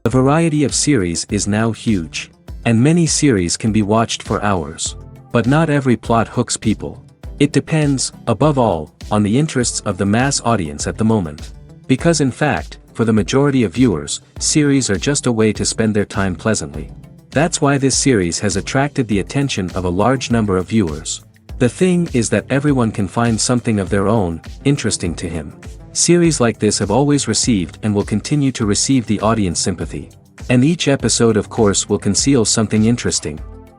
The variety of series is now huge. And many series can be watched for hours. But not every plot hooks people. It depends, above all, on the interests of the mass audience at the moment. Because in fact, for the majority of viewers, series are just a way to spend their time pleasantly. That's why this series has attracted the attention of a large number of viewers. The thing is that everyone can find something of their own, interesting to him. Series like this have always received and will continue to receive the audience sympathy. And each episode of course will conceal something interesting.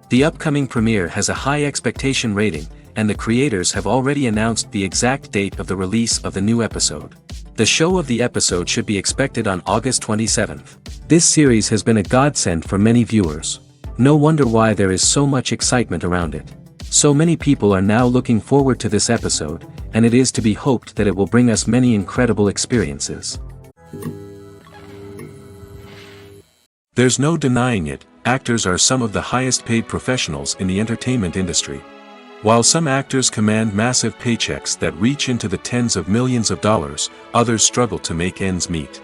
The upcoming premiere has a high expectation rating, and the creators have already announced the exact date of the release of the new episode. The show of the episode should be expected on August 27th. This series has been a godsend for many viewers. No wonder why there is so much excitement around it. So many people are now looking forward to this episode, and it is to be hoped that it will bring us many incredible experiences. There's no denying it, actors are some of the highest paid professionals in the entertainment industry. While some actors command massive paychecks that reach into the tens of millions of dollars, others struggle to make ends meet.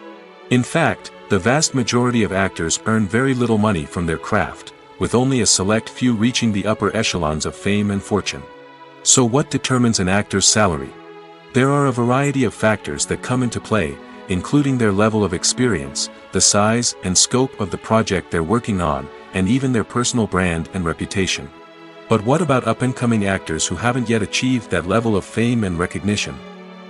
In fact, the vast majority of actors earn very little money from their craft, with only a select few reaching the upper echelons of fame and fortune. So what determines an actor's salary? There are a variety of factors that come into play, including their level of experience, the size and scope of the project they're working on, and even their personal brand and reputation. But what about up-and-coming actors who haven't yet achieved that level of fame and recognition?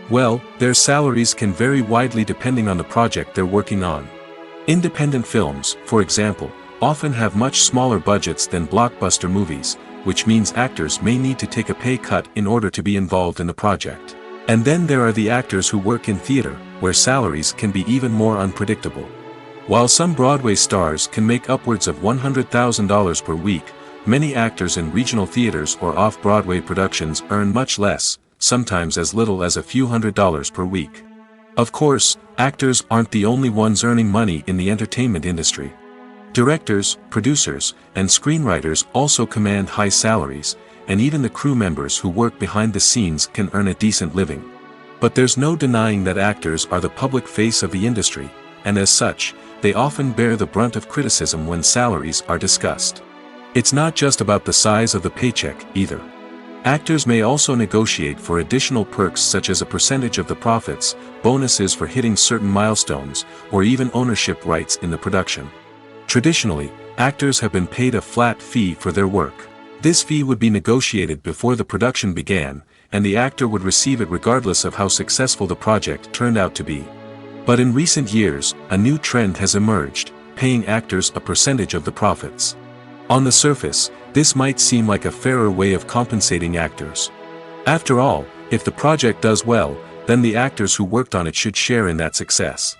Well, their salaries can vary widely depending on the project they're working on. Independent films, for example, often have much smaller budgets than blockbuster movies, which means actors may need to take a pay cut in order to be involved in the project. And then there are the actors who work in theater, where salaries can be even more unpredictable. While some Broadway stars can make upwards of $100,000 per week, many actors in regional theaters or off-Broadway productions earn much less, sometimes as little as a few $100s per week. Of course, actors aren't the only ones earning money in the entertainment industry. Directors, producers, and screenwriters also command high salaries, and even the crew members who work behind the scenes can earn a decent living. But there's no denying that actors are the public face of the industry, and as such, they often bear the brunt of criticism when salaries are discussed. It's not just about the size of the paycheck, either. Actors may also negotiate for additional perks such as a percentage of the profits, bonuses for hitting certain milestones, or even ownership rights in the production. Traditionally, actors have been paid a flat fee for their work. This fee would be negotiated before the production began, and the actor would receive it regardless of how successful the project turned out to be. But in recent years, a new trend has emerged, paying actors a percentage of the profits. On the surface, this might seem like a fairer way of compensating actors. After all, if the project does well, then the actors who worked on it should share in that success.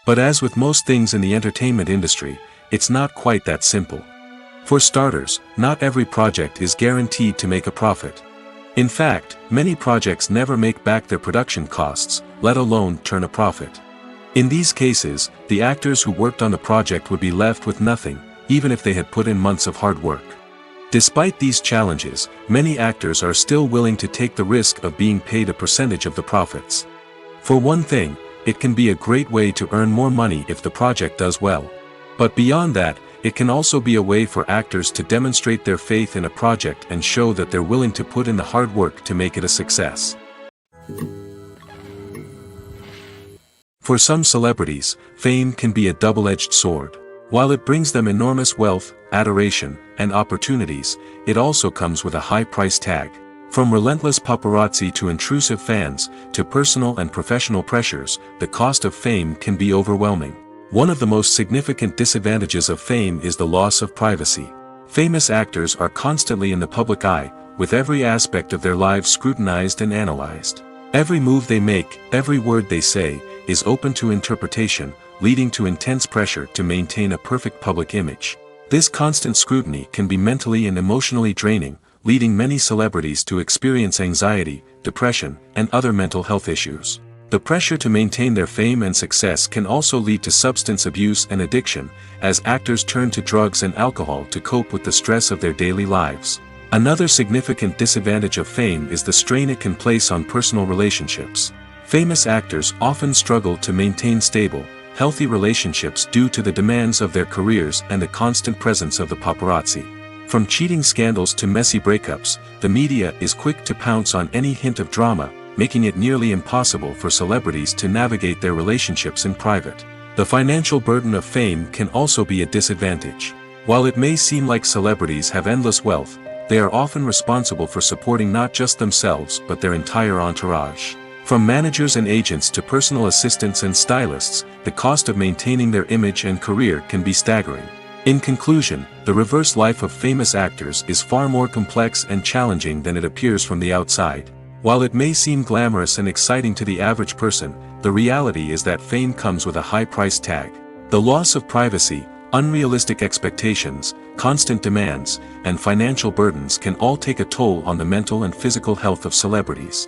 But as with most things in the entertainment industry, it's not quite that simple. For starters, not every project is guaranteed to make a profit. In fact, many projects never make back their production costs, let alone turn a profit. In these cases, the actors who worked on the project would be left with nothing, even if they had put in months of hard work. Despite these challenges, many actors are still willing to take the risk of being paid a percentage of the profits. For one thing, it can be a great way to earn more money if the project does well. But beyond that, it can also be a way for actors to demonstrate their faith in a project and show that they're willing to put in the hard work to make it a success. For some celebrities, fame can be a double-edged sword. While it brings them enormous wealth, adoration, and opportunities, it also comes with a high price tag. From relentless paparazzi to intrusive fans, to personal and professional pressures, the cost of fame can be overwhelming. One of the most significant disadvantages of fame is the loss of privacy. Famous actors are constantly in the public eye, with every aspect of their lives scrutinized and analyzed. Every move they make, every word they say, is open to interpretation, leading to intense pressure to maintain a perfect public image. This constant scrutiny can be mentally and emotionally draining, leading many celebrities to experience anxiety, depression, and other mental health issues. The pressure to maintain their fame and success can also lead to substance abuse and addiction, as actors turn to drugs and alcohol to cope with the stress of their daily lives. Another significant disadvantage of fame is the strain it can place on personal relationships. Famous actors often struggle to maintain stable, healthy relationships due to the demands of their careers and the constant presence of the paparazzi. From cheating scandals to messy breakups, the media is quick to pounce on any hint of drama, making it nearly impossible for celebrities to navigate their relationships in private. The financial burden of fame can also be a disadvantage. While it may seem like celebrities have endless wealth, they are often responsible for supporting not just themselves but their entire entourage. From managers and agents to personal assistants and stylists, the cost of maintaining their image and career can be staggering. In conclusion, the reverse life of famous actors is far more complex and challenging than it appears from the outside. While it may seem glamorous and exciting to the average person, the reality is that fame comes with a high price tag. The loss of privacy, unrealistic expectations, constant demands, and financial burdens can all take a toll on the mental and physical health of celebrities.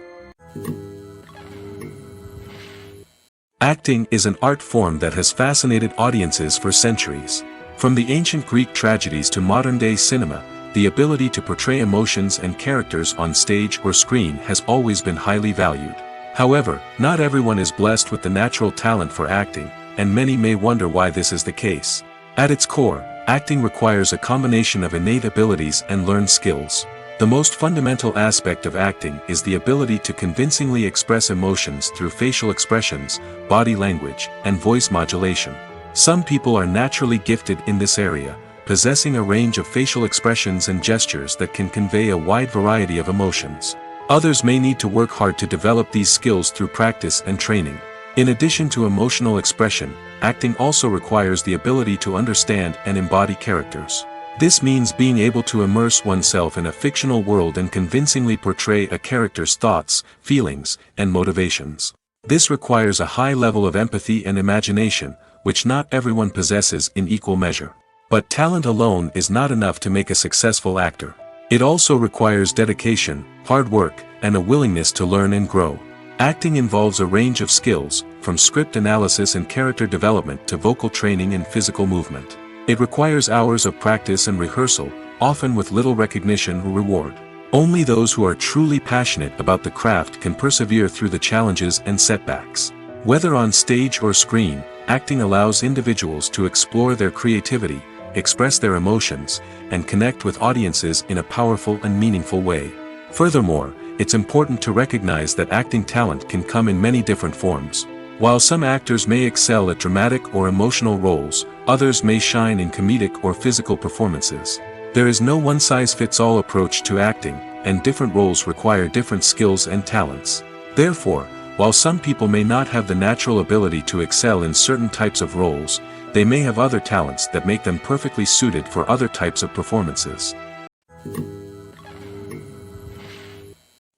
Acting is an art form that has fascinated audiences for centuries. From the ancient Greek tragedies to modern-day cinema, the ability to portray emotions and characters on stage or screen has always been highly valued. However, not everyone is blessed with the natural talent for acting, and many may wonder why this is the case. At its core, acting requires a combination of innate abilities and learned skills. The most fundamental aspect of acting is the ability to convincingly express emotions through facial expressions, body language, and voice modulation. Some people are naturally gifted in this area, possessing a range of facial expressions and gestures that can convey a wide variety of emotions. Others may need to work hard to develop these skills through practice and training. In addition to emotional expression, acting also requires the ability to understand and embody characters. This means being able to immerse oneself in a fictional world and convincingly portray a character's thoughts, feelings, and motivations. This requires a high level of empathy and imagination, which not everyone possesses in equal measure. But talent alone is not enough to make a successful actor. It also requires dedication, hard work, and a willingness to learn and grow. Acting involves a range of skills, from script analysis and character development to vocal training and physical movement. It requires hours of practice and rehearsal, often with little recognition or reward. Only those who are truly passionate about the craft can persevere through the challenges and setbacks. Whether on stage or screen, acting allows individuals to explore their creativity, express their emotions, and connect with audiences in a powerful and meaningful way. Furthermore, it's important to recognize that acting talent can come in many different forms. While some actors may excel at dramatic or emotional roles, others may shine in comedic or physical performances. There is no one-size-fits-all approach to acting, and different roles require different skills and talents. Therefore, while some people may not have the natural ability to excel in certain types of roles, they may have other talents that make them perfectly suited for other types of performances.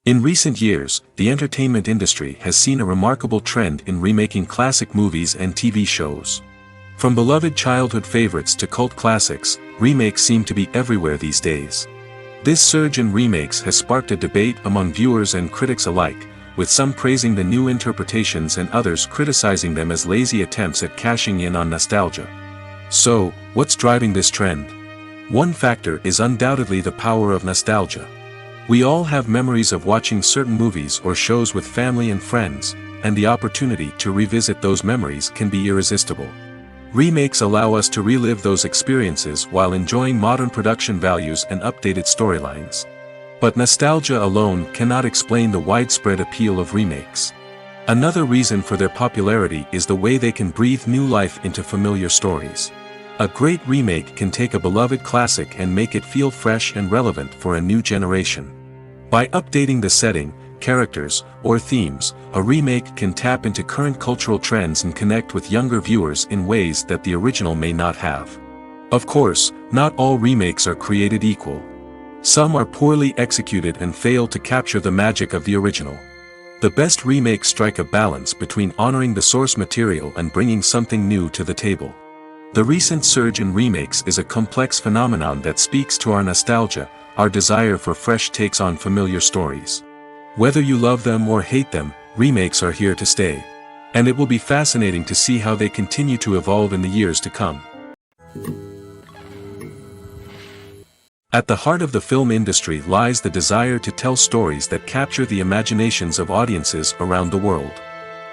In recent years, the entertainment industry has seen a remarkable trend in remaking classic movies and TV shows. From beloved childhood favorites to cult classics, remakes seem to be everywhere these days. This surge in remakes has sparked a debate among viewers and critics alike, with some praising the new interpretations and others criticizing them as lazy attempts at cashing in on nostalgia. So, what's driving this trend? One factor is undoubtedly the power of nostalgia. We all have memories of watching certain movies or shows with family and friends, and the opportunity to revisit those memories can be irresistible. Remakes allow us to relive those experiences while enjoying modern production values and updated storylines. But nostalgia alone cannot explain the widespread appeal of remakes. Another reason for their popularity is the way they can breathe new life into familiar stories. A great remake can take a beloved classic and make it feel fresh and relevant for a new generation. By updating the setting, characters, or themes, a remake can tap into current cultural trends and connect with younger viewers in ways that the original may not have. Of course, not all remakes are created equal. Some are poorly executed and fail to capture the magic of the original. The best remakes strike a balance between honoring the source material and bringing something new to the table. The recent surge in remakes is a complex phenomenon that speaks to our nostalgia, our desire for fresh takes on familiar stories. Whether you love them or hate them, remakes are here to stay. And it will be fascinating to see how they continue to evolve in the years to come. At the heart of the film industry lies the desire to tell stories that capture the imaginations of audiences around the world.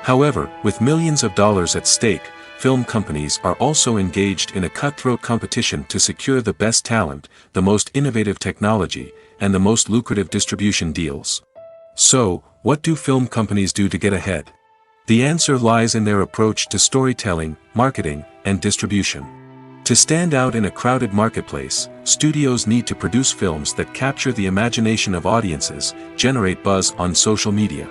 However, with millions of dollars at stake, film companies are also engaged in a cutthroat competition to secure the best talent, the most innovative technology, and the most lucrative distribution deals. So, what do film companies do to get ahead? The answer lies in their approach to storytelling, marketing, and distribution. To stand out in a crowded marketplace, studios need to produce films that capture the imagination of audiences, generate buzz on social media.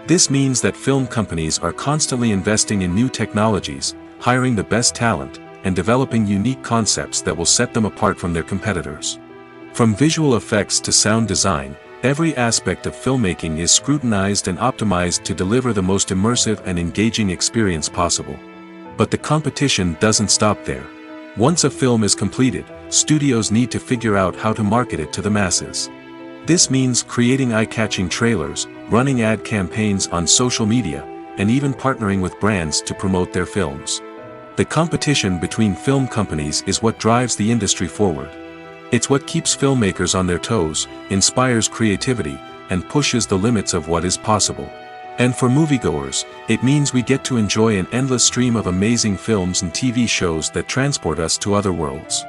This means that film companies are constantly investing in new technologies, hiring the best talent, and developing unique concepts that will set them apart from their competitors. From visual effects to sound design, every aspect of filmmaking is scrutinized and optimized to deliver the most immersive and engaging experience possible. But the competition doesn't stop there. Once a film is completed, studios need to figure out how to market it to the masses. This means creating eye-catching trailers, running ad campaigns on social media, and even partnering with brands to promote their films. The competition between film companies is what drives the industry forward. It's what keeps filmmakers on their toes, inspires creativity, and pushes the limits of what is possible. And for moviegoers, it means we get to enjoy an endless stream of amazing films and TV shows that transport us to other worlds.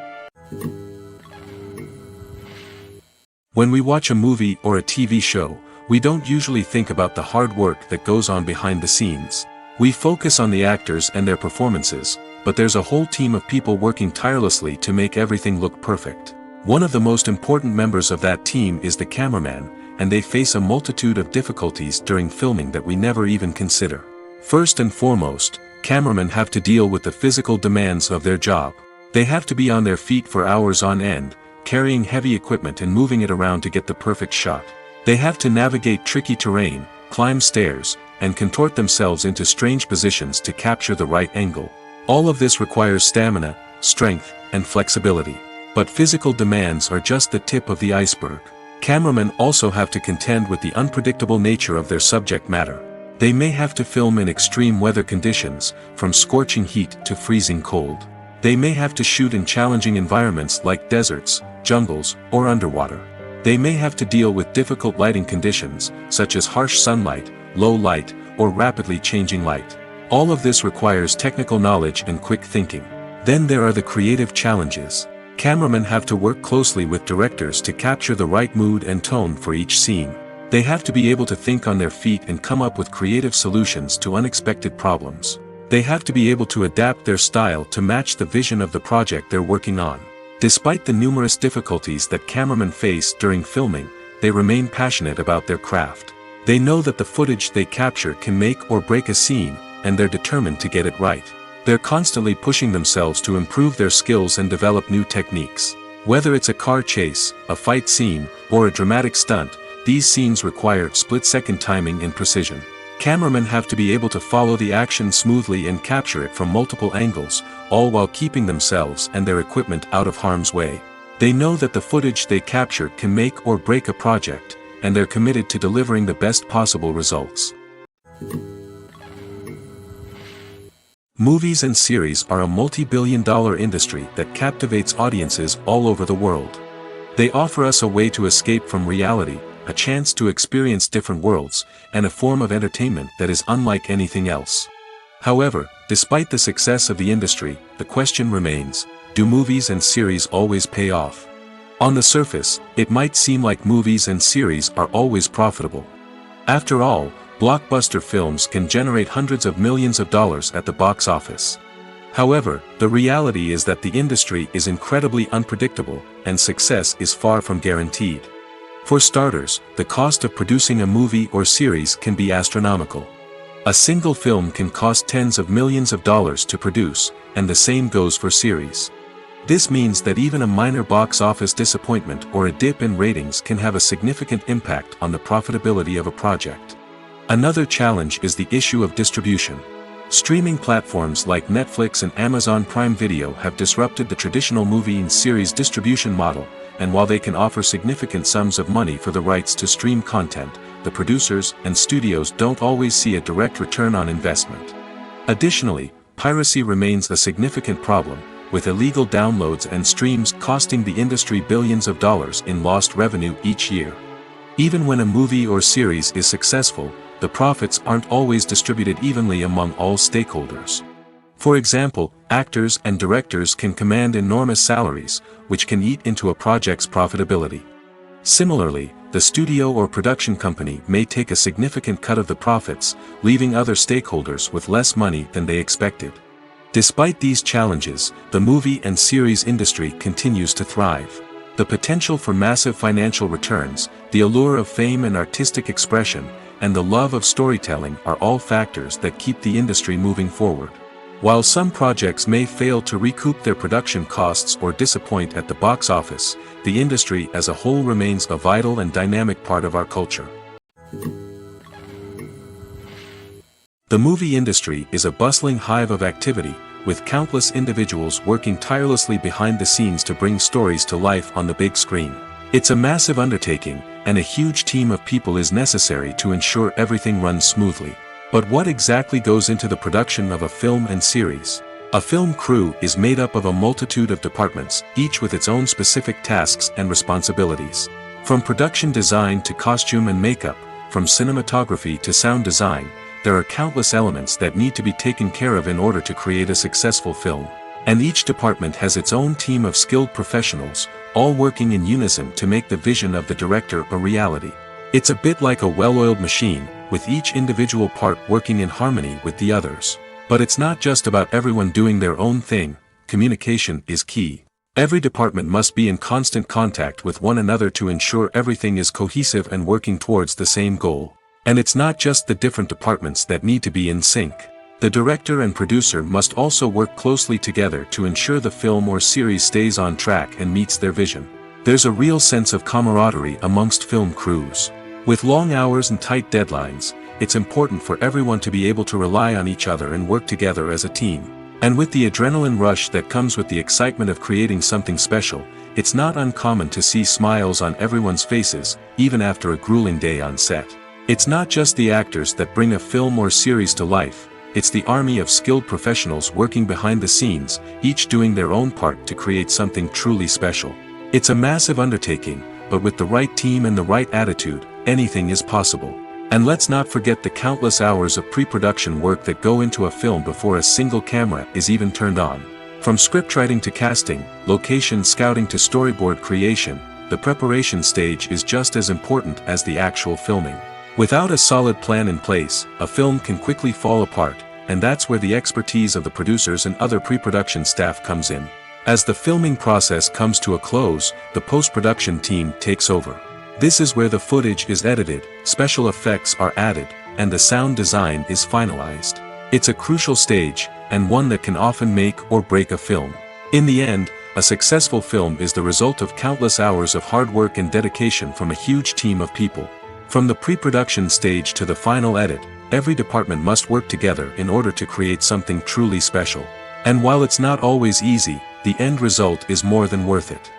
When we watch a movie or a TV show, we don't usually think about the hard work that goes on behind the scenes. We focus on the actors and their performances, but there's a whole team of people working tirelessly to make everything look perfect. One of the most important members of that team is the cameraman, and they face a multitude of difficulties during filming that we never even consider. First and foremost, cameramen have to deal with the physical demands of their job. They have to be on their feet for hours on end, carrying heavy equipment and moving it around to get the perfect shot. They have to navigate tricky terrain, climb stairs, and contort themselves into strange positions to capture the right angle. All of this requires stamina, strength, and flexibility. But physical demands are just the tip of the iceberg. Cameramen also have to contend with the unpredictable nature of their subject matter. They may have to film in extreme weather conditions, from scorching heat to freezing cold. They may have to shoot in challenging environments like deserts, jungles, or underwater. They may have to deal with difficult lighting conditions, such as harsh sunlight, low light, or rapidly changing light. All of this requires technical knowledge and quick thinking. Then there are the creative challenges. Cameramen have to work closely with directors to capture the right mood and tone for each scene. They have to be able to think on their feet and come up with creative solutions to unexpected problems. They have to be able to adapt their style to match the vision of the project they're working on. Despite the numerous difficulties that cameramen face during filming, they remain passionate about their craft. They know that the footage they capture can make or break a scene, and they're determined to get it right. They're constantly pushing themselves to improve their skills and develop new techniques. Whether it's a car chase, a fight scene, or a dramatic stunt, these scenes require split-second timing and precision. Cameramen have to be able to follow the action smoothly and capture it from multiple angles, all while keeping themselves and their equipment out of harm's way. They know that the footage they capture can make or break a project, and they're committed to delivering the best possible results. Movies and series are a multi-billion-dollar industry that captivates audiences all over the world. They offer us a way to escape from reality, a chance to experience different worlds, and a form of entertainment that is unlike anything else. However, despite the success of the industry, the question remains, do movies and series always pay off? On the surface, it might seem like movies and series are always profitable. After all, blockbuster films can generate hundreds of millions of dollars at the box office. However, the reality is that the industry is incredibly unpredictable, and success is far from guaranteed. For starters, the cost of producing a movie or series can be astronomical. A single film can cost tens of millions of dollars to produce, and the same goes for series. This means that even a minor box office disappointment or a dip in ratings can have a significant impact on the profitability of a project. Another challenge is the issue of distribution. Streaming platforms like Netflix and Amazon Prime Video have disrupted the traditional movie and series distribution model, and while they can offer significant sums of money for the rights to stream content, the producers and studios don't always see a direct return on investment. Additionally, piracy remains a significant problem, with illegal downloads and streams costing the industry billions of dollars in lost revenue each year. Even when a movie or series is successful, the profits aren't always distributed evenly among all stakeholders. For example, actors and directors can command enormous salaries, which can eat into a project's profitability. Similarly, the studio or production company may take a significant cut of the profits, leaving other stakeholders with less money than they expected. Despite these challenges, the movie and series industry continues to thrive. The potential for massive financial returns, the allure of fame and artistic expression, and the love of storytelling are all factors that keep the industry moving forward. While some projects may fail to recoup their production costs or disappoint at the box office, the industry as a whole remains a vital and dynamic part of our culture. The movie industry is a bustling hive of activity, with countless individuals working tirelessly behind the scenes to bring stories to life on the big screen. It's a massive undertaking, and a huge team of people is necessary to ensure everything runs smoothly. But what exactly goes into the production of a film and series? A film crew is made up of a multitude of departments, each with its own specific tasks and responsibilities. From production design to costume and makeup, from cinematography to sound design, there are countless elements that need to be taken care of in order to create a successful film. And each department has its own team of skilled professionals, all working in unison to make the vision of the director a reality. It's a bit like a well-oiled machine, with each individual part working in harmony with the others. But it's not just about everyone doing their own thing. Communication is key. Every department must be in constant contact with one another to ensure everything is cohesive and working towards the same goal. And it's not just the different departments that need to be in sync. The director and producer must also work closely together to ensure the film or series stays on track and meets their vision. There's a real sense of camaraderie amongst film crews. With long hours and tight deadlines, it's important for everyone to be able to rely on each other and work together as a team. And with the adrenaline rush that comes with the excitement of creating something special, it's not uncommon to see smiles on everyone's faces, even after a grueling day on set. It's not just the actors that bring a film or series to life, it's the army of skilled professionals working behind the scenes, each doing their own part to create something truly special. It's a massive undertaking, but with the right team and the right attitude, anything is possible. And let's not forget the countless hours of pre-production work that go into a film before a single camera is even turned on. From scriptwriting to casting, location scouting to storyboard creation, the preparation stage is just as important as the actual filming. Without a solid plan in place, a film can quickly fall apart, and that's where the expertise of the producers and other pre-production staff comes in. As the filming process comes to a close, the post-production team takes over. This is where the footage is edited, special effects are added, and the sound design is finalized. It's a crucial stage, and one that can often make or break a film. In the end, a successful film is the result of countless hours of hard work and dedication from a huge team of people. From the pre-production stage to the final edit, every department must work together in order to create something truly special. And while it's not always easy, the end result is more than worth it.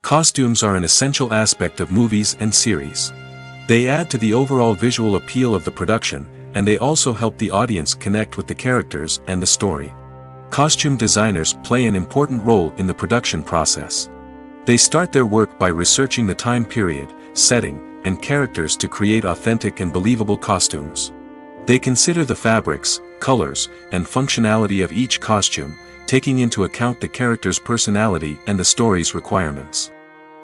Costumes are an essential aspect of movies and series. They add to the overall visual appeal of the production, and they also help the audience connect with the characters and the story. Costume designers play an important role in the production process. They start their work by researching the time period, setting, and characters to create authentic and believable costumes. They consider the fabrics, colors, and functionality of each costume, taking into account the character's personality and the story's requirements.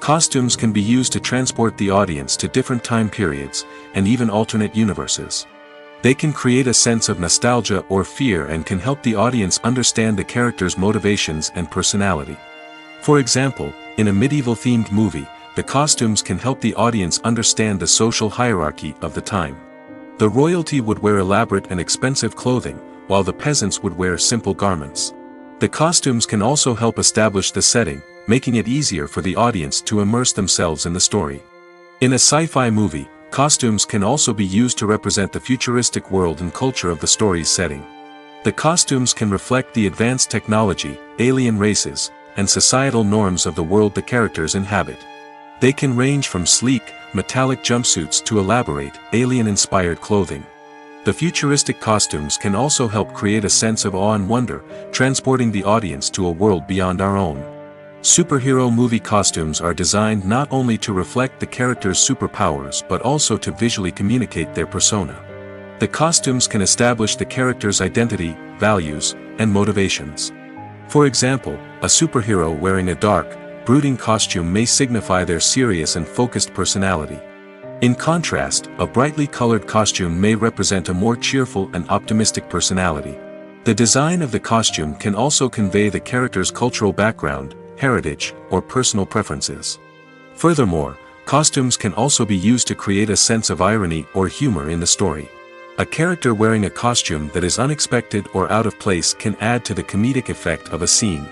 Costumes can be used to transport the audience to different time periods, and even alternate universes. They can create a sense of nostalgia or fear and can help the audience understand the character's motivations and personality. For example, in a medieval-themed movie, the costumes can help the audience understand the social hierarchy of the time. The royalty would wear elaborate and expensive clothing, while the peasants would wear simple garments. The costumes can also help establish the setting, making it easier for the audience to immerse themselves in the story. In a sci-fi movie, costumes can also be used to represent the futuristic world and culture of the story's setting. The costumes can reflect the advanced technology, alien races, and societal norms of the world the characters inhabit. They can range from sleek, metallic jumpsuits to elaborate, alien-inspired clothing. The futuristic costumes can also help create a sense of awe and wonder, transporting the audience to a world beyond our own. Superhero movie costumes are designed not only to reflect the character's superpowers but also to visually communicate their persona. The costumes can establish the character's identity, values, and motivations. For example, a superhero wearing a dark, brooding costume may signify their serious and focused personality. In contrast, a brightly colored costume may represent a more cheerful and optimistic personality. The design of the costume can also convey the character's cultural background, heritage, or personal preferences. Furthermore, costumes can also be used to create a sense of irony or humor in the story. A character wearing a costume that is unexpected or out of place can add to the comedic effect of a scene.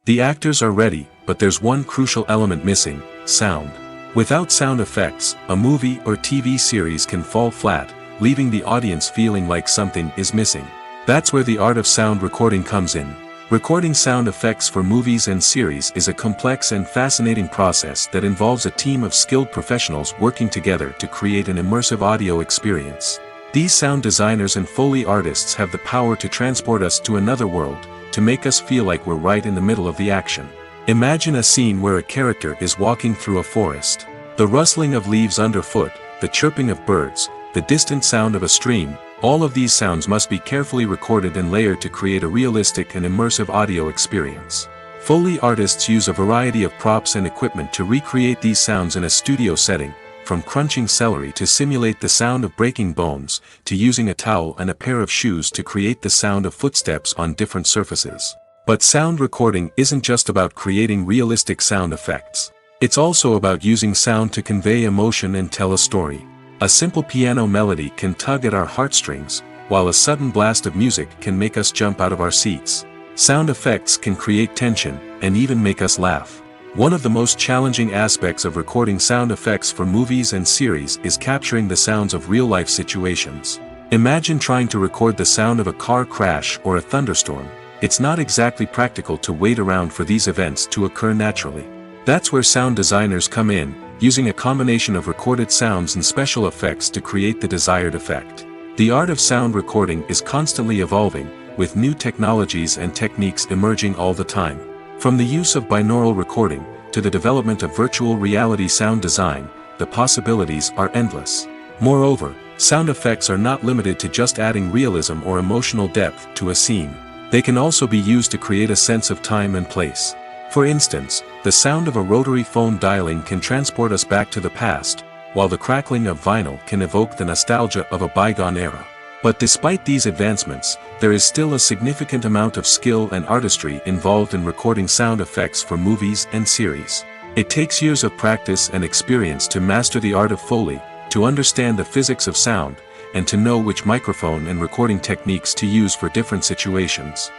The actors are ready, but there's one crucial element missing: sound. Without sound effects, a movie or TV series can fall flat, leaving the audience feeling like something is missing. That's where the art of sound recording comes in. Recording sound effects for movies and series is a complex and fascinating process that involves a team of skilled professionals working together to create an immersive audio experience. These sound designers and Foley artists have the power to transport us to another world, to make us feel like we're right in the middle of the action. Imagine a scene where a character is walking through a forest. The rustling of leaves underfoot, the chirping of birds, the distant sound of a stream, all of these sounds must be carefully recorded and layered to create a realistic and immersive audio experience. Foley artists use a variety of props and equipment to recreate these sounds in a studio setting, from crunching celery to simulate the sound of breaking bones, to using a towel and a pair of shoes to create the sound of footsteps on different surfaces. But sound recording isn't just about creating realistic sound effects. It's also about using sound to convey emotion and tell a story. A simple piano melody can tug at our heartstrings, while a sudden blast of music can make us jump out of our seats. Sound effects can create tension, and even make us laugh. One of the most challenging aspects of recording sound effects for movies and series is capturing the sounds of real-life situations. Imagine trying to record the sound of a car crash or a thunderstorm. It's not exactly practical to wait around for these events to occur naturally. That's where sound designers come in, using a combination of recorded sounds and special effects to create the desired effect. The art of sound recording is constantly evolving, with new technologies and techniques emerging all the time. From the use of binaural recording, to the development of virtual reality sound design, the possibilities are endless. Moreover, sound effects are not limited to just adding realism or emotional depth to a scene. They can also be used to create a sense of time and place. For instance, the sound of a rotary phone dialing can transport us back to the past, while the crackling of vinyl can evoke the nostalgia of a bygone era. But despite these advancements, there is still a significant amount of skill and artistry involved in recording sound effects for movies and series. It takes years of practice and experience to master the art of Foley, to understand the physics of sound, and to know which microphone and recording techniques to use for different situations.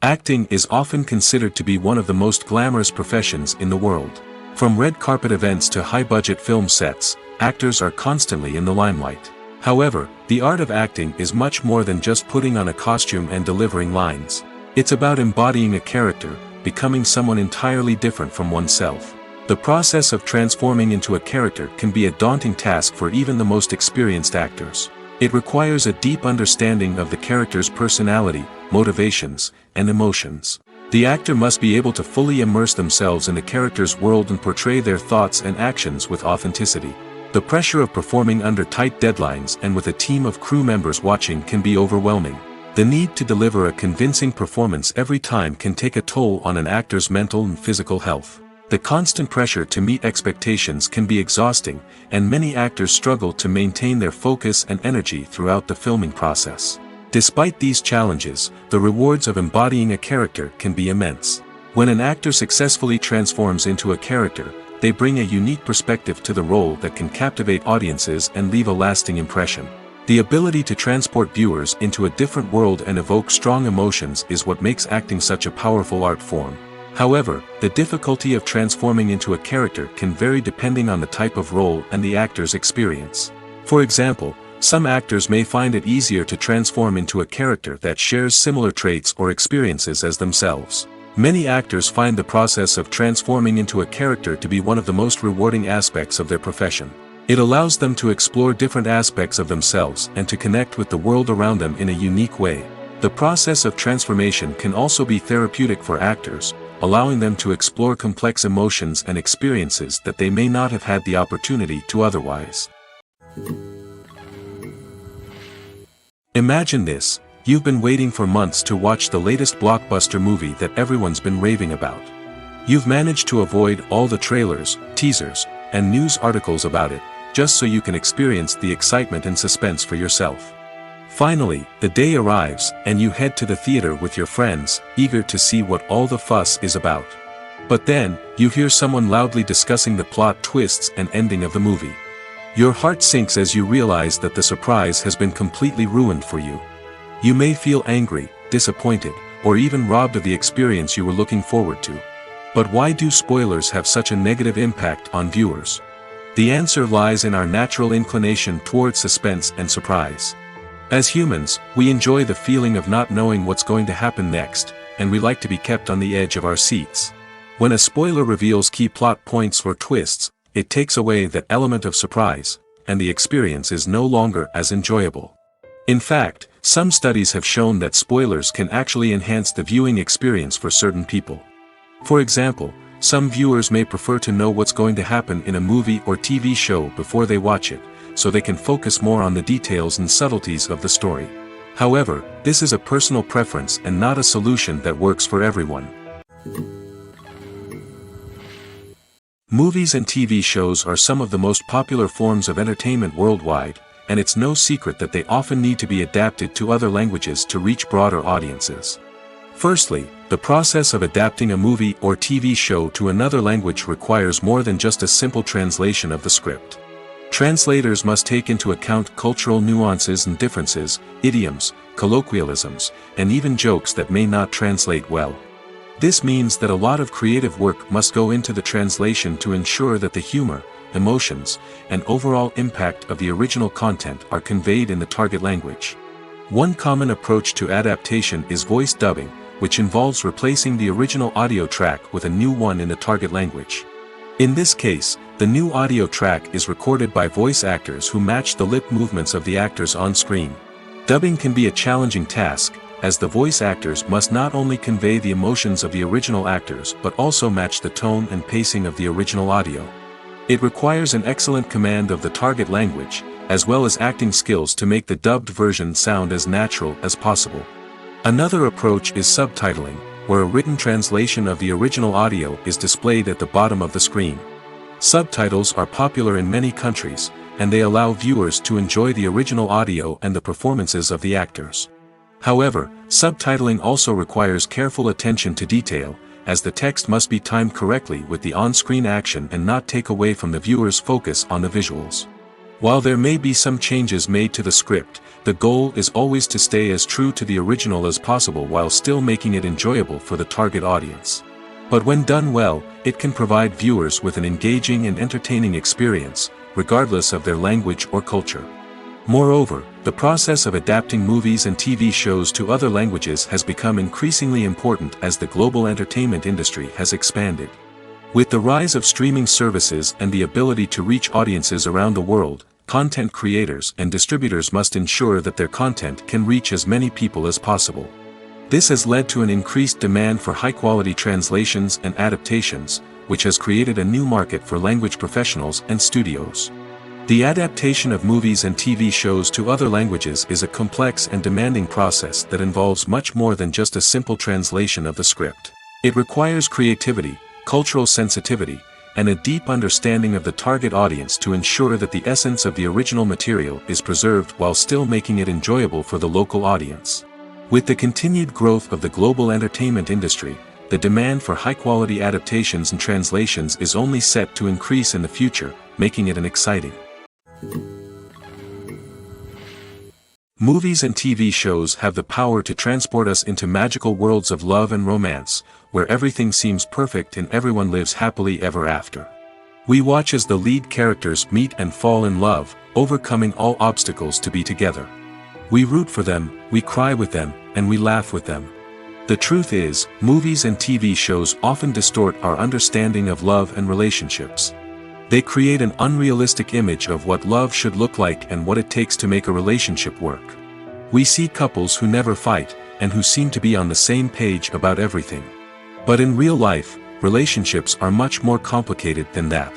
Acting is often considered to be one of the most glamorous professions in the world. From red carpet events to high-budget film sets, actors are constantly in the limelight. However, the art of acting is much more than just putting on a costume and delivering lines. It's about embodying a character, becoming someone entirely different from oneself. The process of transforming into a character can be a daunting task for even the most experienced actors. It requires a deep understanding of the character's personality, motivations, and emotions. The actor must be able to fully immerse themselves in the character's world and portray their thoughts and actions with authenticity. The pressure of performing under tight deadlines and with a team of crew members watching can be overwhelming. The need to deliver a convincing performance every time can take a toll on an actor's mental and physical health. The constant pressure to meet expectations can be exhausting, and many actors struggle to maintain their focus and energy throughout the filming process. Despite these challenges, the rewards of embodying a character can be immense. When an actor successfully transforms into a character, they bring a unique perspective to the role that can captivate audiences and leave a lasting impression. The ability to transport viewers into a different world and evoke strong emotions is what makes acting such a powerful art form. However, the difficulty of transforming into a character can vary depending on the type of role and the actor's experience. For example, some actors may find it easier to transform into a character that shares similar traits or experiences as themselves. Many actors find the process of transforming into a character to be one of the most rewarding aspects of their profession. It allows them to explore different aspects of themselves and to connect with the world around them in a unique way. The process of transformation can also be therapeutic for actors, allowing them to explore complex emotions and experiences that they may not have had the opportunity to otherwise. Imagine this: you've been waiting for months to watch the latest blockbuster movie that everyone's been raving about. You've managed to avoid all the trailers, teasers, and news articles about it, just so you can experience the excitement and suspense for yourself. Finally, the day arrives, and you head to the theater with your friends, eager to see what all the fuss is about. But then, you hear someone loudly discussing the plot twists and ending of the movie. Your heart sinks as you realize that the surprise has been completely ruined for you. You may feel angry, disappointed, or even robbed of the experience you were looking forward to. But why do spoilers have such a negative impact on viewers? The answer lies in our natural inclination towards suspense and surprise. As humans, we enjoy the feeling of not knowing what's going to happen next, and we like to be kept on the edge of our seats. When a spoiler reveals key plot points or twists, it takes away that element of surprise, and the experience is no longer as enjoyable. In fact, some studies have shown that spoilers can actually enhance the viewing experience for certain people. For example, some viewers may prefer to know what's going to happen in a movie or TV show before they watch it, so they can focus more on the details and subtleties of the story. However, this is a personal preference and not a solution that works for everyone. Movies and TV shows are some of the most popular forms of entertainment worldwide, and it's no secret that they often need to be adapted to other languages to reach broader audiences. Firstly, the process of adapting a movie or TV show to another language requires more than just a simple translation of the script. Translators must take into account cultural nuances and differences, idioms, colloquialisms, and even jokes that may not translate well. This means that a lot of creative work must go into the translation to ensure that the humor, emotions, and overall impact of the original content are conveyed in the target language. One common approach to adaptation is voice dubbing, which involves replacing the original audio track with a new one in the target language. In this case, the new audio track is recorded by voice actors who match the lip movements of the actors on screen. Dubbing can be a challenging task, as the voice actors must not only convey the emotions of the original actors but also match the tone and pacing of the original audio. It requires an excellent command of the target language, as well as acting skills to make the dubbed version sound as natural as possible. Another approach is subtitling, where a written translation of the original audio is displayed at the bottom of the screen. Subtitles are popular in many countries, and they allow viewers to enjoy the original audio and the performances of the actors. However, subtitling also requires careful attention to detail, as the text must be timed correctly with the on-screen action and not take away from the viewer's focus on the visuals. While there may be some changes made to the script, the goal is always to stay as true to the original as possible while still making it enjoyable for the target audience. But when done well, it can provide viewers with an engaging and entertaining experience, regardless of their language or culture. Moreover, the process of adapting movies and TV shows to other languages has become increasingly important as the global entertainment industry has expanded. With the rise of streaming services and the ability to reach audiences around the world, content creators and distributors must ensure that their content can reach as many people as possible. This has led to an increased demand for high-quality translations and adaptations, which has created a new market for language professionals and studios. The adaptation of movies and TV shows to other languages is a complex and demanding process that involves much more than just a simple translation of the script. It requires creativity, cultural sensitivity, and a deep understanding of the target audience to ensure that the essence of the original material is preserved while still making it enjoyable for the local audience. With the continued growth of the global entertainment industry, the demand for high-quality adaptations and translations is only set to increase in the future, making it an exciting. Movies and TV shows have the power to transport us into magical worlds of love and romance, where everything seems perfect and everyone lives happily ever after. We watch as the lead characters meet and fall in love, overcoming all obstacles to be together. We root for them, we cry with them, and we laugh with them. The truth is, movies and TV shows often distort our understanding of love and relationships. They create an unrealistic image of what love should look like and what it takes to make a relationship work. We see couples who never fight, and who seem to be on the same page about everything. But in real life, relationships are much more complicated than that.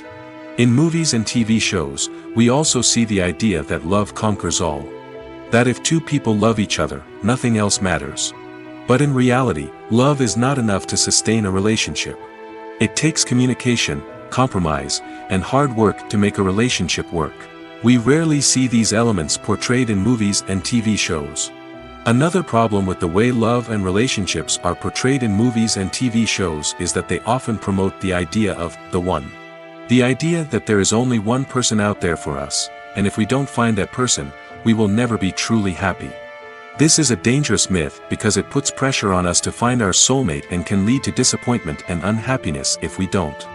In movies and TV shows, we also see the idea that love conquers all. That if two people love each other, nothing else matters. But in reality, love is not enough to sustain a relationship. It takes communication, compromise, and hard work to make a relationship work. We rarely see these elements portrayed in movies and TV shows. Another problem with the way love and relationships are portrayed in movies and TV shows is that they often promote the idea of the one. The idea that there is only one person out there for us, and if we don't find that person, we will never be truly happy. This is a dangerous myth because it puts pressure on us to find our soulmate and can lead to disappointment and unhappiness if we don't.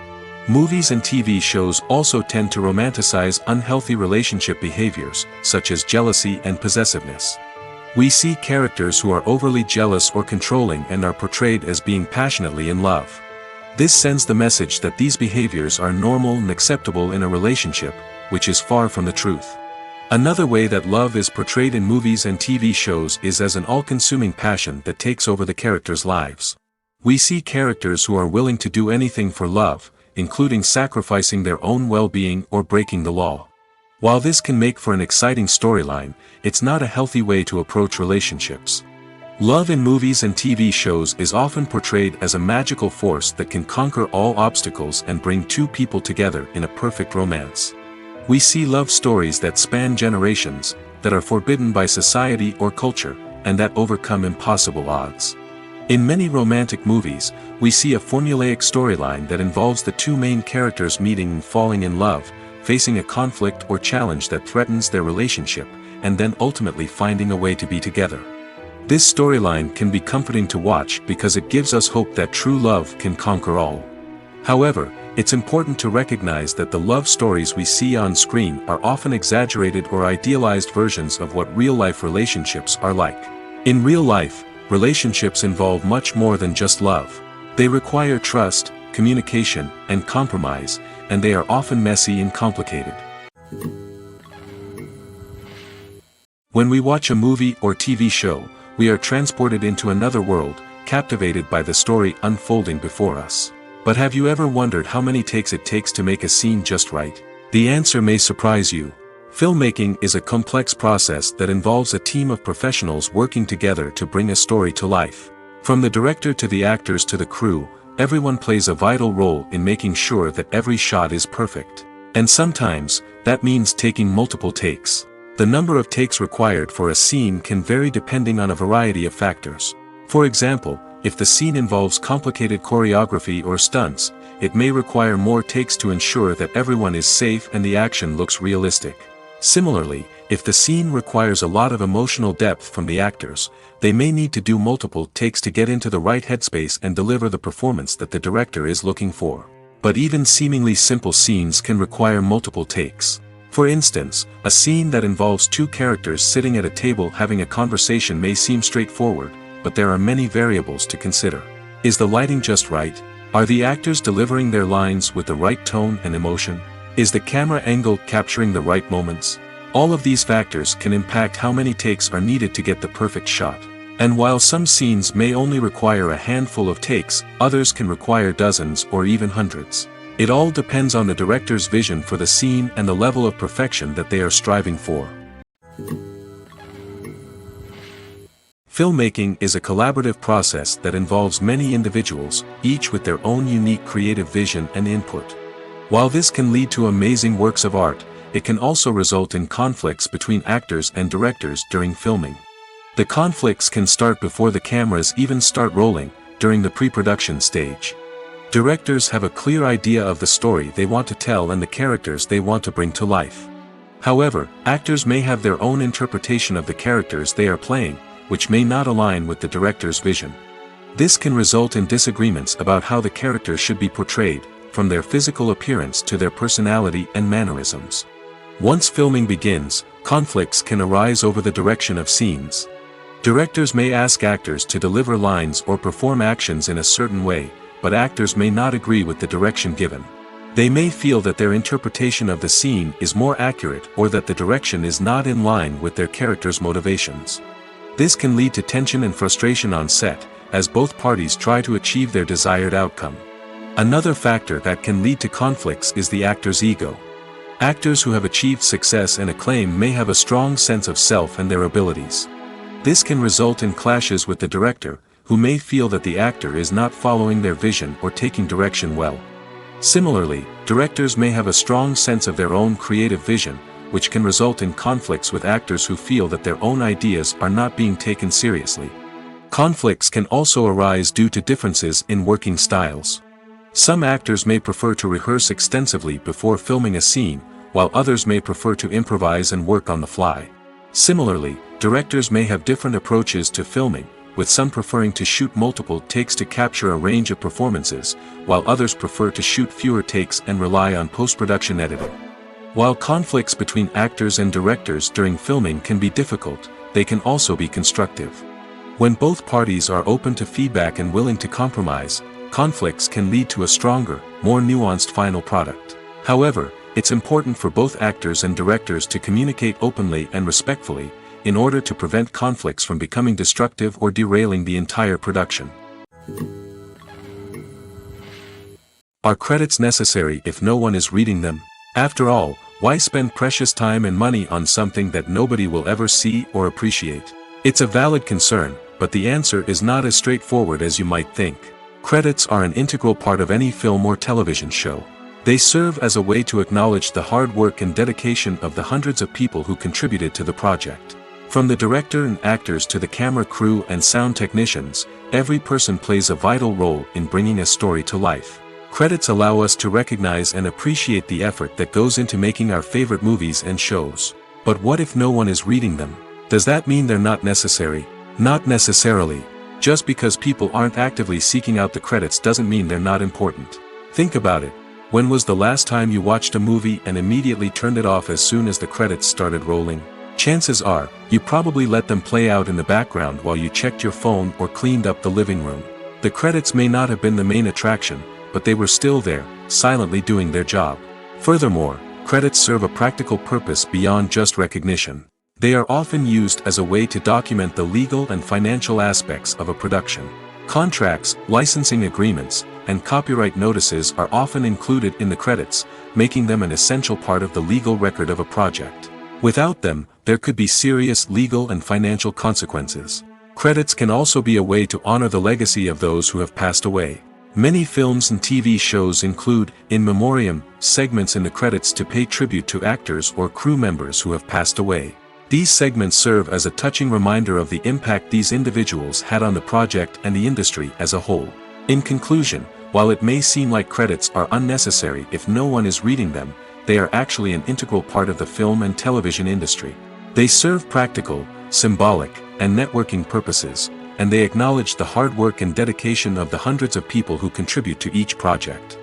Movies and TV shows also tend to romanticize unhealthy relationship behaviors, such as jealousy and possessiveness. We see characters who are overly jealous or controlling and are portrayed as being passionately in love. This sends the message that these behaviors are normal and acceptable in a relationship, which is far from the truth. Another way that love is portrayed in movies and TV shows is as an all-consuming passion that takes over the characters' lives. We see characters who are willing to do anything for love, including sacrificing their own well-being or breaking the law. While this can make for an exciting storyline, it's not a healthy way to approach relationships. Love in movies and TV shows is often portrayed as a magical force that can conquer all obstacles and bring two people together in a perfect romance. We see love stories that span generations, that are forbidden by society or culture, and that overcome impossible odds. In many romantic movies, we see a formulaic storyline that involves the two main characters meeting and falling in love, facing a conflict or challenge that threatens their relationship, and then ultimately finding a way to be together. This storyline can be comforting to watch because it gives us hope that true love can conquer all. However, it's important to recognize that the love stories we see on screen are often exaggerated or idealized versions of what real-life relationships are like. In real life, relationships involve much more than just love. They require trust, communication, and compromise, and they are often messy and complicated. When we watch a movie or TV show, we are transported into another world, captivated by the story unfolding before us. But have you ever wondered how many takes it takes to make a scene just right? The answer may surprise you. Filmmaking is a complex process that involves a team of professionals working together to bring a story to life. From the director to the actors to the crew, everyone plays a vital role in making sure that every shot is perfect. And sometimes, that means taking multiple takes. The number of takes required for a scene can vary depending on a variety of factors. For example, if the scene involves complicated choreography or stunts, it may require more takes to ensure that everyone is safe and the action looks realistic. Similarly, if the scene requires a lot of emotional depth from the actors, they may need to do multiple takes to get into the right headspace and deliver the performance that the director is looking for. But even seemingly simple scenes can require multiple takes. For instance, a scene that involves two characters sitting at a table having a conversation may seem straightforward, but there are many variables to consider. Is the lighting just right? Are the actors delivering their lines with the right tone and emotion? Is the camera angle capturing the right moments? All of these factors can impact how many takes are needed to get the perfect shot. And while some scenes may only require a handful of takes, others can require dozens or even hundreds. It all depends on the director's vision for the scene and the level of perfection that they are striving for. Filmmaking is a collaborative process that involves many individuals, each with their own unique creative vision and input. While this can lead to amazing works of art, it can also result in conflicts between actors and directors during filming. The conflicts can start before the cameras even start rolling, during the pre-production stage. Directors have a clear idea of the story they want to tell and the characters they want to bring to life. However, actors may have their own interpretation of the characters they are playing, which may not align with the director's vision. This can result in disagreements about how the characters should be portrayed, from their physical appearance to their personality and mannerisms. Once filming begins, conflicts can arise over the direction of scenes. Directors may ask actors to deliver lines or perform actions in a certain way, but actors may not agree with the direction given. They may feel that their interpretation of the scene is more accurate or that the direction is not in line with their character's motivations. This can lead to tension and frustration on set, as both parties try to achieve their desired outcome. Another factor that can lead to conflicts is the actor's ego. Actors who have achieved success and acclaim may have a strong sense of self and their abilities. This can result in clashes with the director, who may feel that the actor is not following their vision or taking direction well. Similarly, directors may have a strong sense of their own creative vision, which can result in conflicts with actors who feel that their own ideas are not being taken seriously. Conflicts can also arise due to differences in working styles. Some actors may prefer to rehearse extensively before filming a scene, while others may prefer to improvise and work on the fly. Similarly, directors may have different approaches to filming, with some preferring to shoot multiple takes to capture a range of performances, while others prefer to shoot fewer takes and rely on post-production editing. While conflicts between actors and directors during filming can be difficult, they can also be constructive. When both parties are open to feedback and willing to compromise, conflicts can lead to a stronger, more nuanced final product. However, it's important for both actors and directors to communicate openly and respectfully, in order to prevent conflicts from becoming destructive or derailing the entire production. Are credits necessary if no one is reading them? After all, why spend precious time and money on something that nobody will ever see or appreciate? It's a valid concern, but the answer is not as straightforward as you might think. Credits are an integral part of any film or television show. They serve as a way to acknowledge the hard work and dedication of the hundreds of people who contributed to the project. From the director and actors to the camera crew and sound technicians, every person plays a vital role in bringing a story to life. Credits allow us to recognize and appreciate the effort that goes into making our favorite movies and shows. But what if no one is reading them? Does that mean they're not necessary? Not necessarily. Just because people aren't actively seeking out the credits doesn't mean they're not important. Think about it. When was the last time you watched a movie and immediately turned it off as soon as the credits started rolling? Chances are, you probably let them play out in the background while you checked your phone or cleaned up the living room. The credits may not have been the main attraction, but they were still there, silently doing their job. Furthermore, credits serve a practical purpose beyond just recognition. They are often used as a way to document the legal and financial aspects of a production. Contracts, licensing agreements, and copyright notices are often included in the credits, making them an essential part of the legal record of a project. Without them, there could be serious legal and financial consequences. Credits can also be a way to honor the legacy of those who have passed away. Many films and TV shows include, in memoriam, segments in the credits to pay tribute to actors or crew members who have passed away. These segments serve as a touching reminder of the impact these individuals had on the project and the industry as a whole. In conclusion, while it may seem like credits are unnecessary if no one is reading them, they are actually an integral part of the film and television industry. They serve practical, symbolic, and networking purposes, and they acknowledge the hard work and dedication of the hundreds of people who contribute to each project.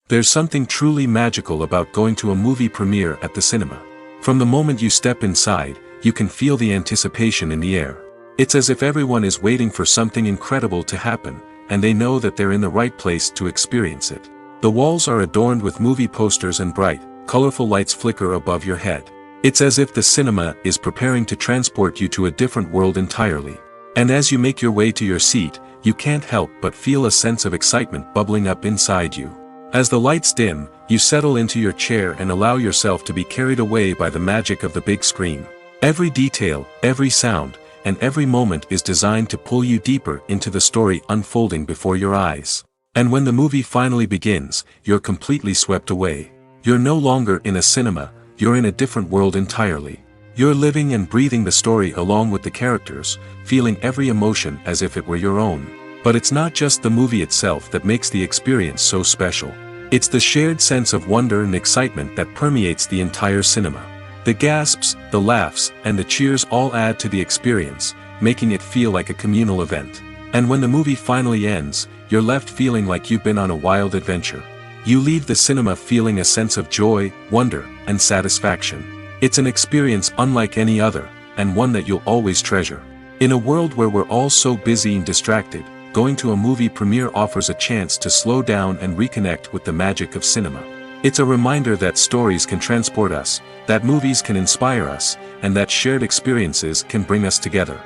There's something truly magical about going to a movie premiere at the cinema. From the moment you step inside, you can feel the anticipation in the air. It's as if everyone is waiting for something incredible to happen, and they know that they're in the right place to experience it. The walls are adorned with movie posters and bright, colorful lights flicker above your head. It's as if the cinema is preparing to transport you to a different world entirely. And as you make your way to your seat, you can't help but feel a sense of excitement bubbling up inside you. As the lights dim, you settle into your chair and allow yourself to be carried away by the magic of the big screen. Every detail, every sound, and every moment is designed to pull you deeper into the story unfolding before your eyes. And when the movie finally begins, you're completely swept away. You're no longer in a cinema, you're in a different world entirely. You're living and breathing the story along with the characters, feeling every emotion as if it were your own. But it's not just the movie itself that makes the experience so special. It's the shared sense of wonder and excitement that permeates the entire cinema. The gasps, the laughs, and the cheers all add to the experience, making it feel like a communal event. And when the movie finally ends, you're left feeling like you've been on a wild adventure. You leave the cinema feeling a sense of joy, wonder, and satisfaction. It's an experience unlike any other, and one that you'll always treasure. In a world where we're all so busy and distracted, going to a movie premiere offers a chance to slow down and reconnect with the magic of cinema. It's a reminder that stories can transport us, that movies can inspire us, and that shared experiences can bring us together.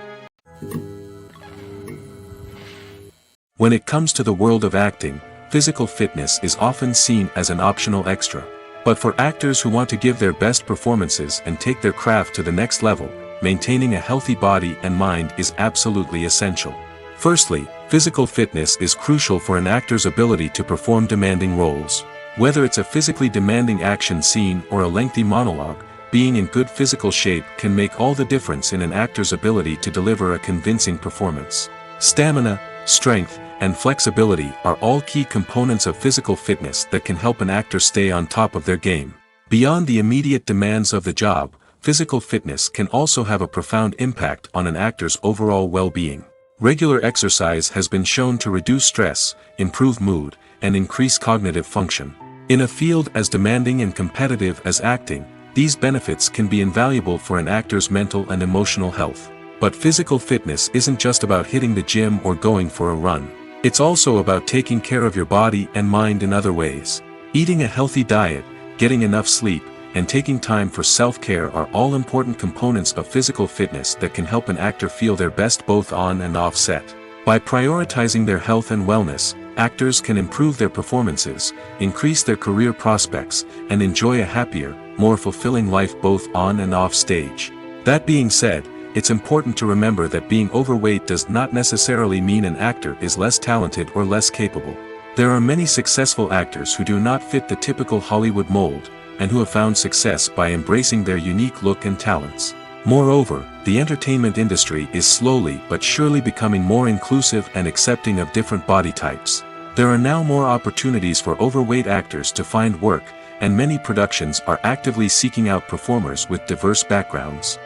When it comes to the world of acting, physical fitness is often seen as an optional extra. But for actors who want to give their best performances and take their craft to the next level, maintaining a healthy body and mind is absolutely essential. Firstly, physical fitness is crucial for an actor's ability to perform demanding roles. Whether it's a physically demanding action scene or a lengthy monologue, being in good physical shape can make all the difference in an actor's ability to deliver a convincing performance. Stamina, strength, and flexibility are all key components of physical fitness that can help an actor stay on top of their game. Beyond the immediate demands of the job, physical fitness can also have a profound impact on an actor's overall well-being. Regular exercise has been shown to reduce stress, improve mood, and increase cognitive function. In a field as demanding and competitive as acting, these benefits can be invaluable for an actor's mental and emotional health. But physical fitness isn't just about hitting the gym or going for a run. It's also about taking care of your body and mind in other ways. Eating a healthy diet, getting enough sleep, and taking time for self-care are all important components of physical fitness that can help an actor feel their best both on and off set. By prioritizing their health and wellness, actors can improve their performances, increase their career prospects, and enjoy a happier, more fulfilling life both on and off stage. That being said, it's important to remember that being overweight does not necessarily mean an actor is less talented or less capable. There are many successful actors who do not fit the typical Hollywood mold, and who have found success by embracing their unique look and talents. Moreover, the entertainment industry is slowly but surely becoming more inclusive and accepting of different body types. There are now more opportunities for overweight actors to find work, and many productions are actively seeking out performers with diverse backgrounds.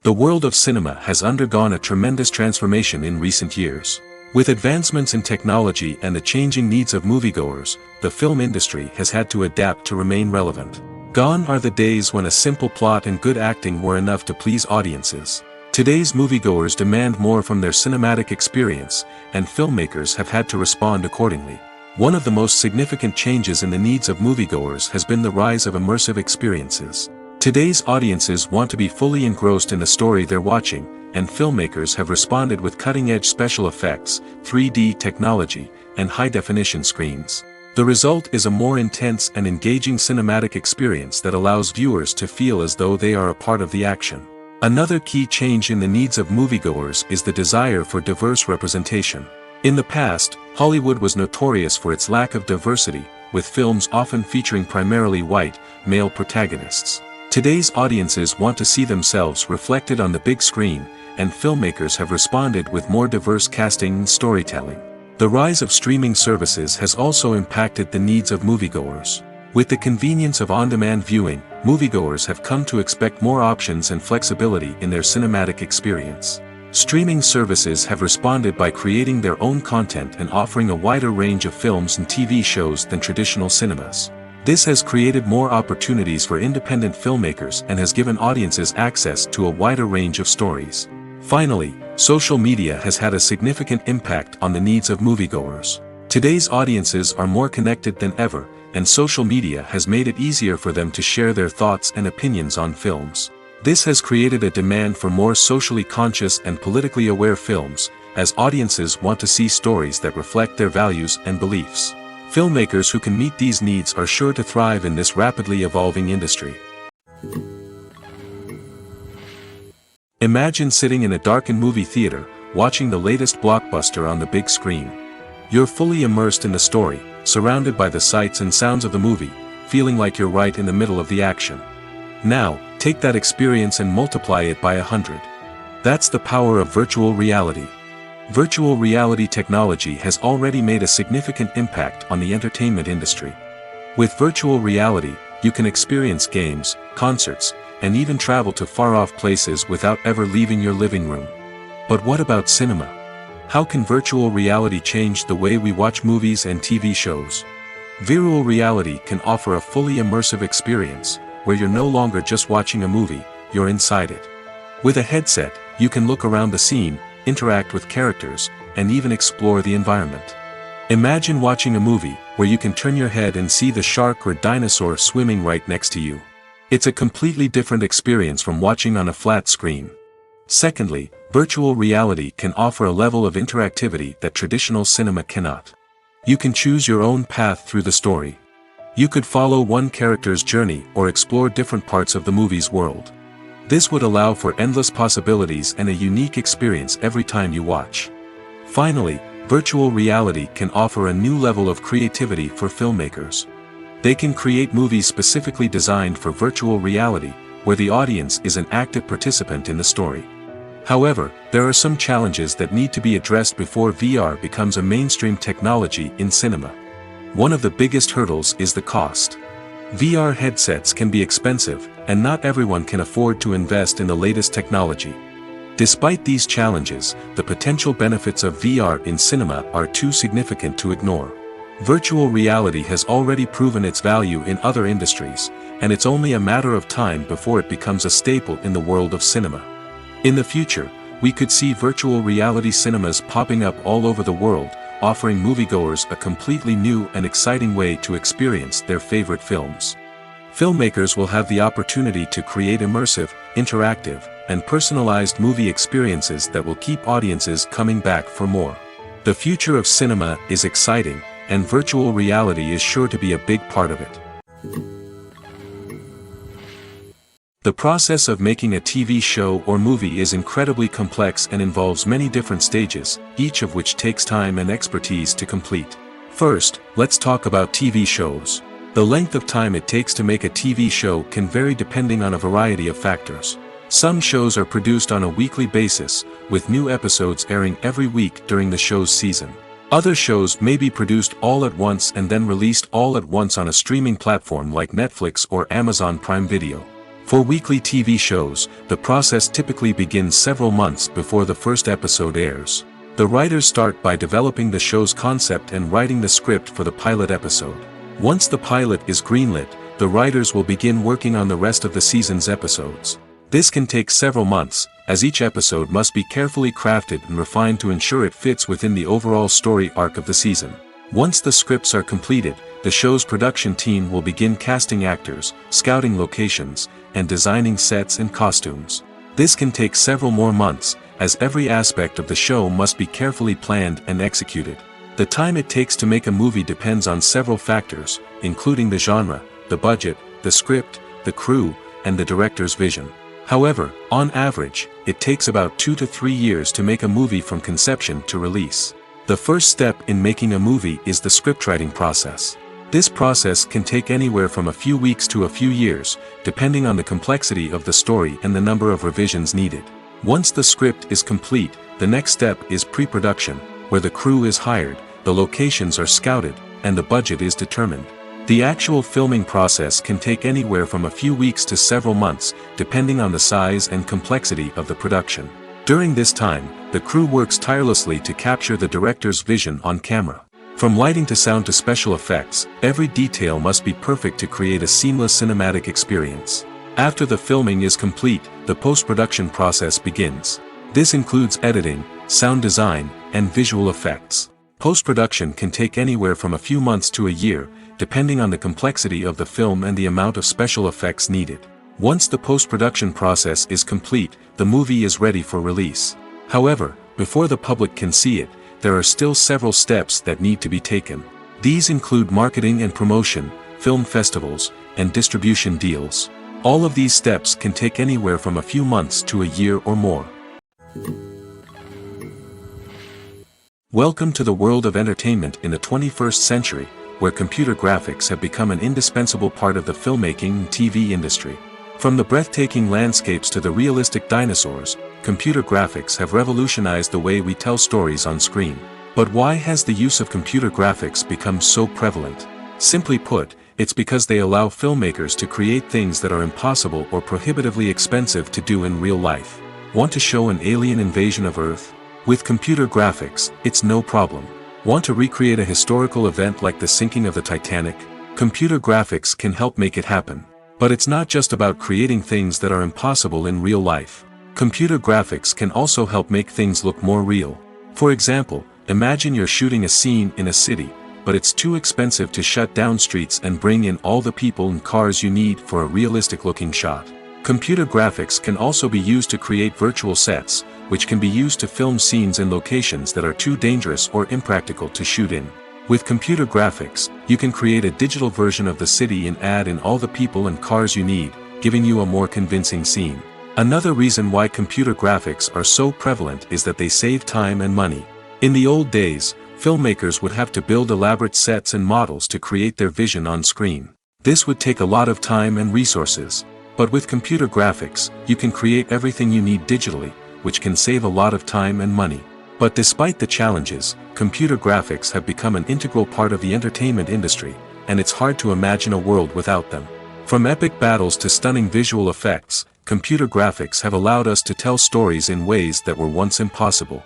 The world of cinema has undergone a tremendous transformation in recent years. With advancements in technology and the changing needs of moviegoers, the film industry has had to adapt to remain relevant. Gone are the days when a simple plot and good acting were enough to please audiences. Today's moviegoers demand more from their cinematic experience, and filmmakers have had to respond accordingly. One of the most significant changes in the needs of moviegoers has been the rise of immersive experiences. Today's audiences want to be fully engrossed in the story they're watching, and filmmakers have responded with cutting-edge special effects, 3D technology, and high-definition screens. The result is a more intense and engaging cinematic experience that allows viewers to feel as though they are a part of the action. Another key change in the needs of moviegoers is the desire for diverse representation. In the past, Hollywood was notorious for its lack of diversity, with films often featuring primarily white, male protagonists. Today's audiences want to see themselves reflected on the big screen, and filmmakers have responded with more diverse casting and storytelling. The rise of streaming services has also impacted the needs of moviegoers. With the convenience of on-demand viewing, moviegoers have come to expect more options and flexibility in their cinematic experience. Streaming services have responded by creating their own content and offering a wider range of films and TV shows than traditional cinemas. This has created more opportunities for independent filmmakers and has given audiences access to a wider range of stories. Finally, social media has had a significant impact on the needs of moviegoers. Today's audiences are more connected than ever, and social media has made it easier for them to share their thoughts and opinions on films. This has created a demand for more socially conscious and politically aware films, as audiences want to see stories that reflect their values and beliefs. Filmmakers who can meet these needs are sure to thrive in this rapidly evolving industry. Imagine sitting in a darkened movie theater, watching the latest blockbuster on the big screen. You're fully immersed in the story, surrounded by the sights and sounds of the movie, feeling like you're right in the middle of the action. Now, take that experience and multiply it by 100. That's the power of virtual reality. Virtual reality technology has already made a significant impact on the entertainment industry. With virtual reality, you can experience games, concerts, and even travel to far-off places without ever leaving your living room. But what about cinema? How can virtual reality change the way we watch movies and TV shows? Virtual reality can offer a fully immersive experience, where you're no longer just watching a movie, you're inside it. With a headset, you can look around the scene, interact with characters, and even explore the environment. Imagine watching a movie where you can turn your head and see the shark or dinosaur swimming right next to you. It's a completely different experience from watching on a flat screen. Secondly, virtual reality can offer a level of interactivity that traditional cinema cannot. You can choose your own path through the story. You could follow one character's journey or explore different parts of the movie's world. This would allow for endless possibilities and a unique experience every time you watch. Finally, virtual reality can offer a new level of creativity for filmmakers. They can create movies specifically designed for virtual reality, where the audience is an active participant in the story. However, there are some challenges that need to be addressed before VR becomes a mainstream technology in cinema. One of the biggest hurdles is the cost. VR headsets can be expensive, and not everyone can afford to invest in the latest technology. Despite these challenges, the potential benefits of VR in cinema are too significant to ignore. Virtual reality has already proven its value in other industries, and it's only a matter of time before it becomes a staple in the world of cinema. In the future, we could see virtual reality cinemas popping up all over the world, offering moviegoers a completely new and exciting way to experience their favorite films. Filmmakers will have the opportunity to create immersive, interactive, and personalized movie experiences that will keep audiences coming back for more. The future of cinema is exciting, and virtual reality is sure to be a big part of it. The process of making a TV show or movie is incredibly complex and involves many different stages, each of which takes time and expertise to complete. First, let's talk about TV shows. The length of time it takes to make a TV show can vary depending on a variety of factors. Some shows are produced on a weekly basis, with new episodes airing every week during the show's season. Other shows may be produced all at once and then released all at once on a streaming platform like Netflix or Amazon Prime Video. For weekly TV shows, the process typically begins several months before the first episode airs. The writers start by developing the show's concept and writing the script for the pilot episode. Once the pilot is greenlit, the writers will begin working on the rest of the season's episodes. This can take several months, as each episode must be carefully crafted and refined to ensure it fits within the overall story arc of the season. Once the scripts are completed, the show's production team will begin casting actors, scouting locations, and designing sets and costumes. This can take several more months, as every aspect of the show must be carefully planned and executed. The time it takes to make a movie depends on several factors, including the genre, the budget, the script, the crew, and the director's vision. However, on average, it takes about 2 to 3 years to make a movie from conception to release. The first step in making a movie is the scriptwriting process. This process can take anywhere from a few weeks to a few years, depending on the complexity of the story and the number of revisions needed. Once the script is complete, the next step is pre-production, where the crew is hired, the locations are scouted, and the budget is determined. The actual filming process can take anywhere from a few weeks to several months, depending on the size and complexity of the production. During this time, the crew works tirelessly to capture the director's vision on camera. From lighting to sound to special effects, every detail must be perfect to create a seamless cinematic experience. After the filming is complete, the post-production process begins. This includes editing, sound design, and visual effects. Post-production can take anywhere from a few months to a year, depending on the complexity of the film and the amount of special effects needed. Once the post-production process is complete, the movie is ready for release. However, before the public can see it, there are still several steps that need to be taken. These include marketing and promotion, film festivals, and distribution deals. All of these steps can take anywhere from a few months to a year or more. Welcome to the world of entertainment in the 21st century, where computer graphics have become an indispensable part of the filmmaking and TV industry. From the breathtaking landscapes to the realistic dinosaurs, computer graphics have revolutionized the way we tell stories on screen. But why has the use of computer graphics become so prevalent? Simply put, it's because they allow filmmakers to create things that are impossible or prohibitively expensive to do in real life. Want to show an alien invasion of Earth? With computer graphics, it's no problem. Want to recreate a historical event like the sinking of the Titanic? Computer graphics can help make it happen. But it's not just about creating things that are impossible in real life. Computer graphics can also help make things look more real. For example, imagine you're shooting a scene in a city, but it's too expensive to shut down streets and bring in all the people and cars you need for a realistic-looking shot. Computer graphics can also be used to create virtual sets, which can be used to film scenes in locations that are too dangerous or impractical to shoot in. With computer graphics, you can create a digital version of the city and add in all the people and cars you need, giving you a more convincing scene. Another reason why computer graphics are so prevalent is that they save time and money. In the old days, filmmakers would have to build elaborate sets and models to create their vision on screen. This would take a lot of time and resources. But with computer graphics, you can create everything you need digitally, which can save a lot of time and money. But despite the challenges, computer graphics have become an integral part of the entertainment industry, and it's hard to imagine a world without them. From epic battles to stunning visual effects, computer graphics have allowed us to tell stories in ways that were once impossible.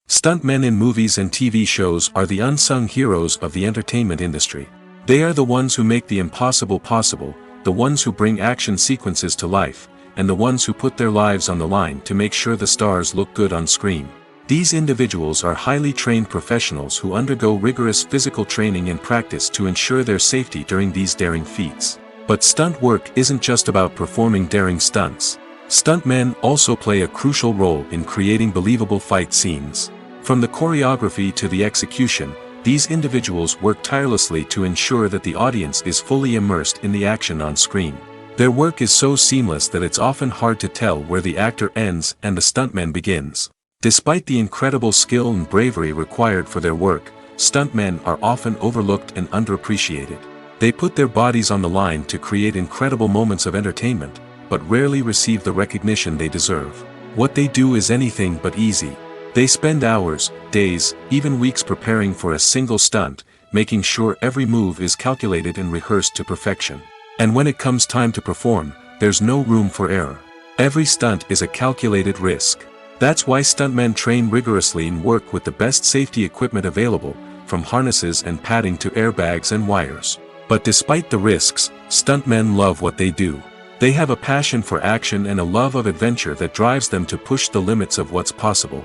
Stuntmen in movies and TV shows are the unsung heroes of the entertainment industry. They are the ones who make the impossible possible, the ones who bring action sequences to life, and the ones who put their lives on the line to make sure the stars look good on screen. These individuals are highly trained professionals who undergo rigorous physical training and practice to ensure their safety during these daring feats. But stunt work isn't just about performing daring stunts. Stuntmen also play a crucial role in creating believable fight scenes. From the choreography to the execution, these individuals work tirelessly to ensure that the audience is fully immersed in the action on screen. Their work is so seamless that it's often hard to tell where the actor ends and the stuntman begins. Despite the incredible skill and bravery required for their work, stuntmen are often overlooked and underappreciated. They put their bodies on the line to create incredible moments of entertainment, but rarely receive the recognition they deserve. What they do is anything but easy. They spend hours, days, even weeks preparing for a single stunt, making sure every move is calculated and rehearsed to perfection. And when it comes time to perform, there's no room for error. Every stunt is a calculated risk. That's why stuntmen train rigorously and work with the best safety equipment available, from harnesses and padding to airbags and wires. But despite the risks, stuntmen love what they do. They have a passion for action and a love of adventure that drives them to push the limits of what's possible.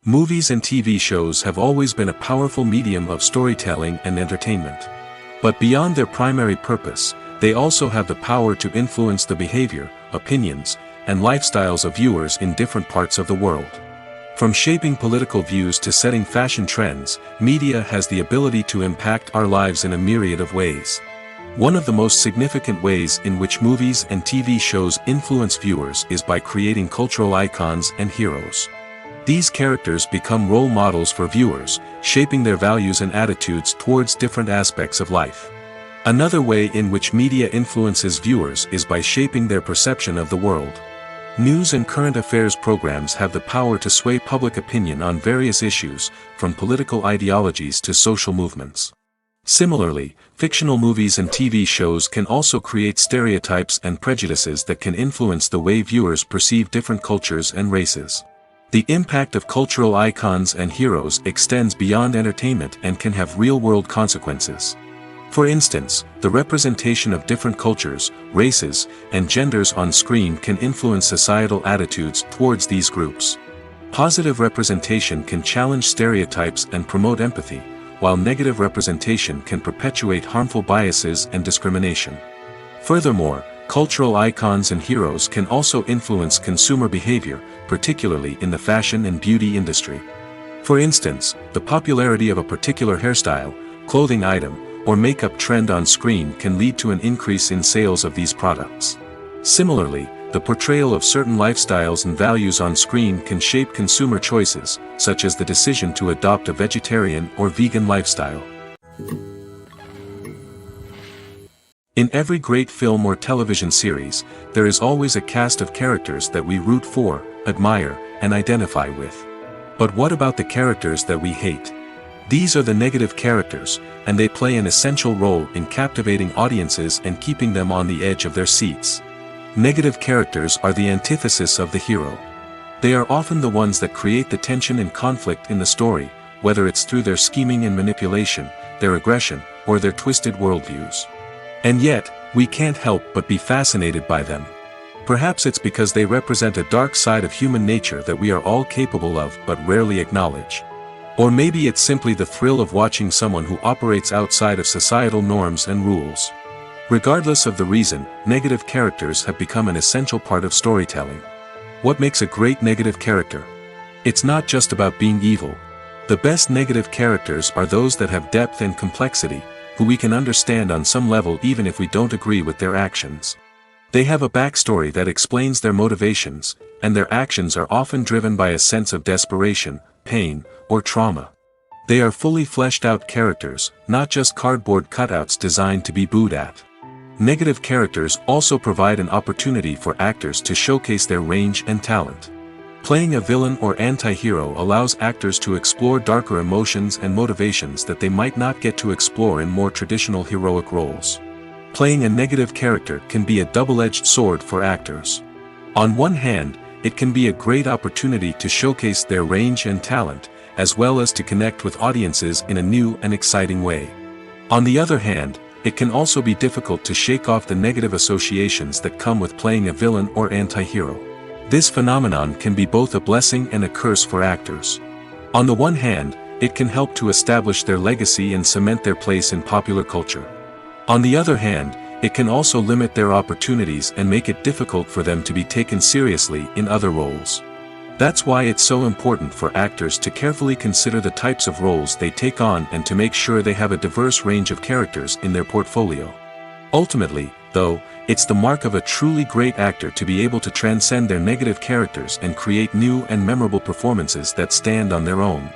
Movies and TV shows have always been a powerful medium of storytelling and entertainment. But beyond their primary purpose, they also have the power to influence the behavior, opinions, and lifestyles of viewers in different parts of the world. From shaping political views to setting fashion trends, media has the ability to impact our lives in a myriad of ways. One of the most significant ways in which movies and TV shows influence viewers is by creating cultural icons and heroes. These characters become role models for viewers, shaping their values and attitudes towards different aspects of life. Another way in which media influences viewers is by shaping their perception of the world. News and current affairs programs have the power to sway public opinion on various issues, from political ideologies to social movements. Similarly, fictional movies and TV shows can also create stereotypes and prejudices that can influence the way viewers perceive different cultures and races. The impact of cultural icons and heroes extends beyond entertainment and can have real-world consequences. For instance, the representation of different cultures, races, and genders on screen can influence societal attitudes towards these groups. Positive representation can challenge stereotypes and promote empathy, while negative representation can perpetuate harmful biases and discrimination. Furthermore, cultural icons and heroes can also influence consumer behavior, particularly in the fashion and beauty industry. For instance, the popularity of a particular hairstyle, clothing item, or makeup trend on screen can lead to an increase in sales of these products. Similarly, the portrayal of certain lifestyles and values on screen can shape consumer choices, such as the decision to adopt a vegetarian or vegan lifestyle. In every great film or television series, there is always a cast of characters that we root for, admire, and identify with. But what about the characters that we hate? These are the negative characters, and they play an essential role in captivating audiences and keeping them on the edge of their seats. Negative characters are the antithesis of the hero. They are often the ones that create the tension and conflict in the story, whether it's through their scheming and manipulation, their aggression, or their twisted worldviews. And yet, we can't help but be fascinated by them. Perhaps it's because they represent a dark side of human nature that we are all capable of but rarely acknowledge. Or maybe it's simply the thrill of watching someone who operates outside of societal norms and rules. Regardless of the reason, negative characters have become an essential part of storytelling. What makes a great negative character? It's not just about being evil. The best negative characters are those that have depth and complexity, who we can understand on some level even if we don't agree with their actions. They have a backstory that explains their motivations, and their actions are often driven by a sense of desperation, pain, or trauma. They are fully fleshed out characters, not just cardboard cutouts designed to be booed at. Negative characters also provide an opportunity for actors to showcase their range and talent. Playing a villain or anti-hero allows actors to explore darker emotions and motivations that they might not get to explore in more traditional heroic roles. Playing a negative character can be a double-edged sword for actors. On one hand, it can be a great opportunity to showcase their range and talent, as well as to connect with audiences in a new and exciting way. On the other hand, it can also be difficult to shake off the negative associations that come with playing a villain or anti-hero. This phenomenon can be both a blessing and a curse for actors. On the one hand, it can help to establish their legacy and cement their place in popular culture. On the other hand, it can also limit their opportunities and make it difficult for them to be taken seriously in other roles. That's why it's so important for actors to carefully consider the types of roles they take on and to make sure they have a diverse range of characters in their portfolio. Ultimately, though, it's the mark of a truly great actor to be able to transcend their negative characters and create new and memorable performances that stand on their own.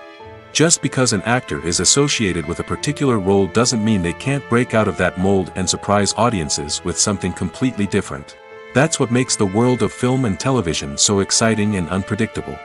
Just because an actor is associated with a particular role doesn't mean they can't break out of that mold and surprise audiences with something completely different. That's what makes the world of film and television so exciting and unpredictable.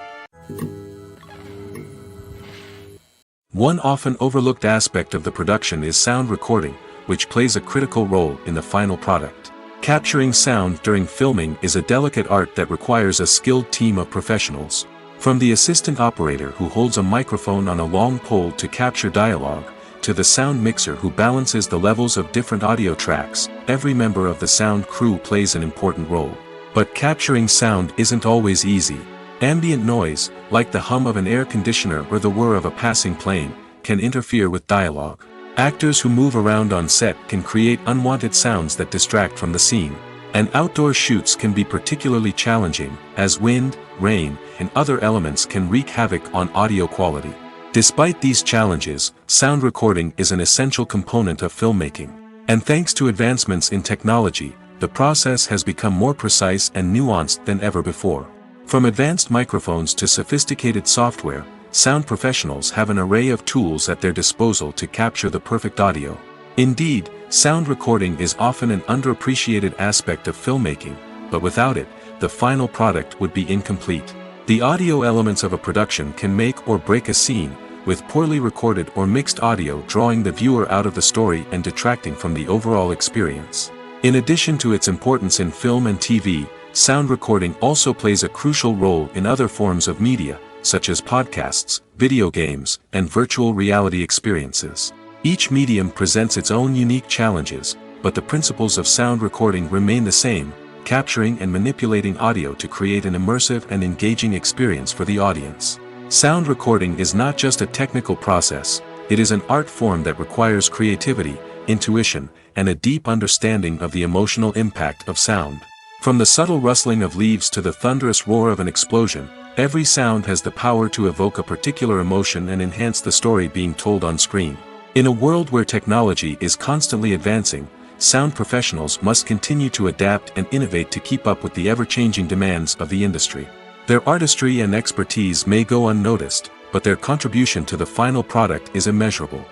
One often overlooked aspect of the production is sound recording, which plays a critical role in the final product. Capturing sound during filming is a delicate art that requires a skilled team of professionals. From the assistant operator who holds a microphone on a long pole to capture dialogue, to the sound mixer who balances the levels of different audio tracks, every member of the sound crew plays an important role. But capturing sound isn't always easy. Ambient noise, like the hum of an air conditioner or the whir of a passing plane, can interfere with dialogue. Actors who move around on set can create unwanted sounds that distract from the scene. And outdoor shoots can be particularly challenging, as wind, rain, and other elements can wreak havoc on audio quality. Despite these challenges, sound recording is an essential component of filmmaking. And thanks to advancements in technology, the process has become more precise and nuanced than ever before. From advanced microphones to sophisticated software, sound professionals have an array of tools at their disposal to capture the perfect audio. Indeed, sound recording is often an underappreciated aspect of filmmaking, but without it, the final product would be incomplete. The audio elements of a production can make or break a scene, with poorly recorded or mixed audio drawing the viewer out of the story and detracting from the overall experience. In addition to its importance in film and TV, sound recording also plays a crucial role in other forms of media, such as podcasts, video games, and virtual reality experiences. Each medium presents its own unique challenges, but the principles of sound recording remain the same, capturing and manipulating audio to create an immersive and engaging experience for the audience. Sound recording is not just a technical process, it is an art form that requires creativity, intuition, and a deep understanding of the emotional impact of sound. From the subtle rustling of leaves to the thunderous roar of an explosion, every sound has the power to evoke a particular emotion and enhance the story being told on screen. In a world where technology is constantly advancing, sound professionals must continue to adapt and innovate to keep up with the ever-changing demands of the industry. Their artistry and expertise may go unnoticed, but their contribution to the final product is immeasurable.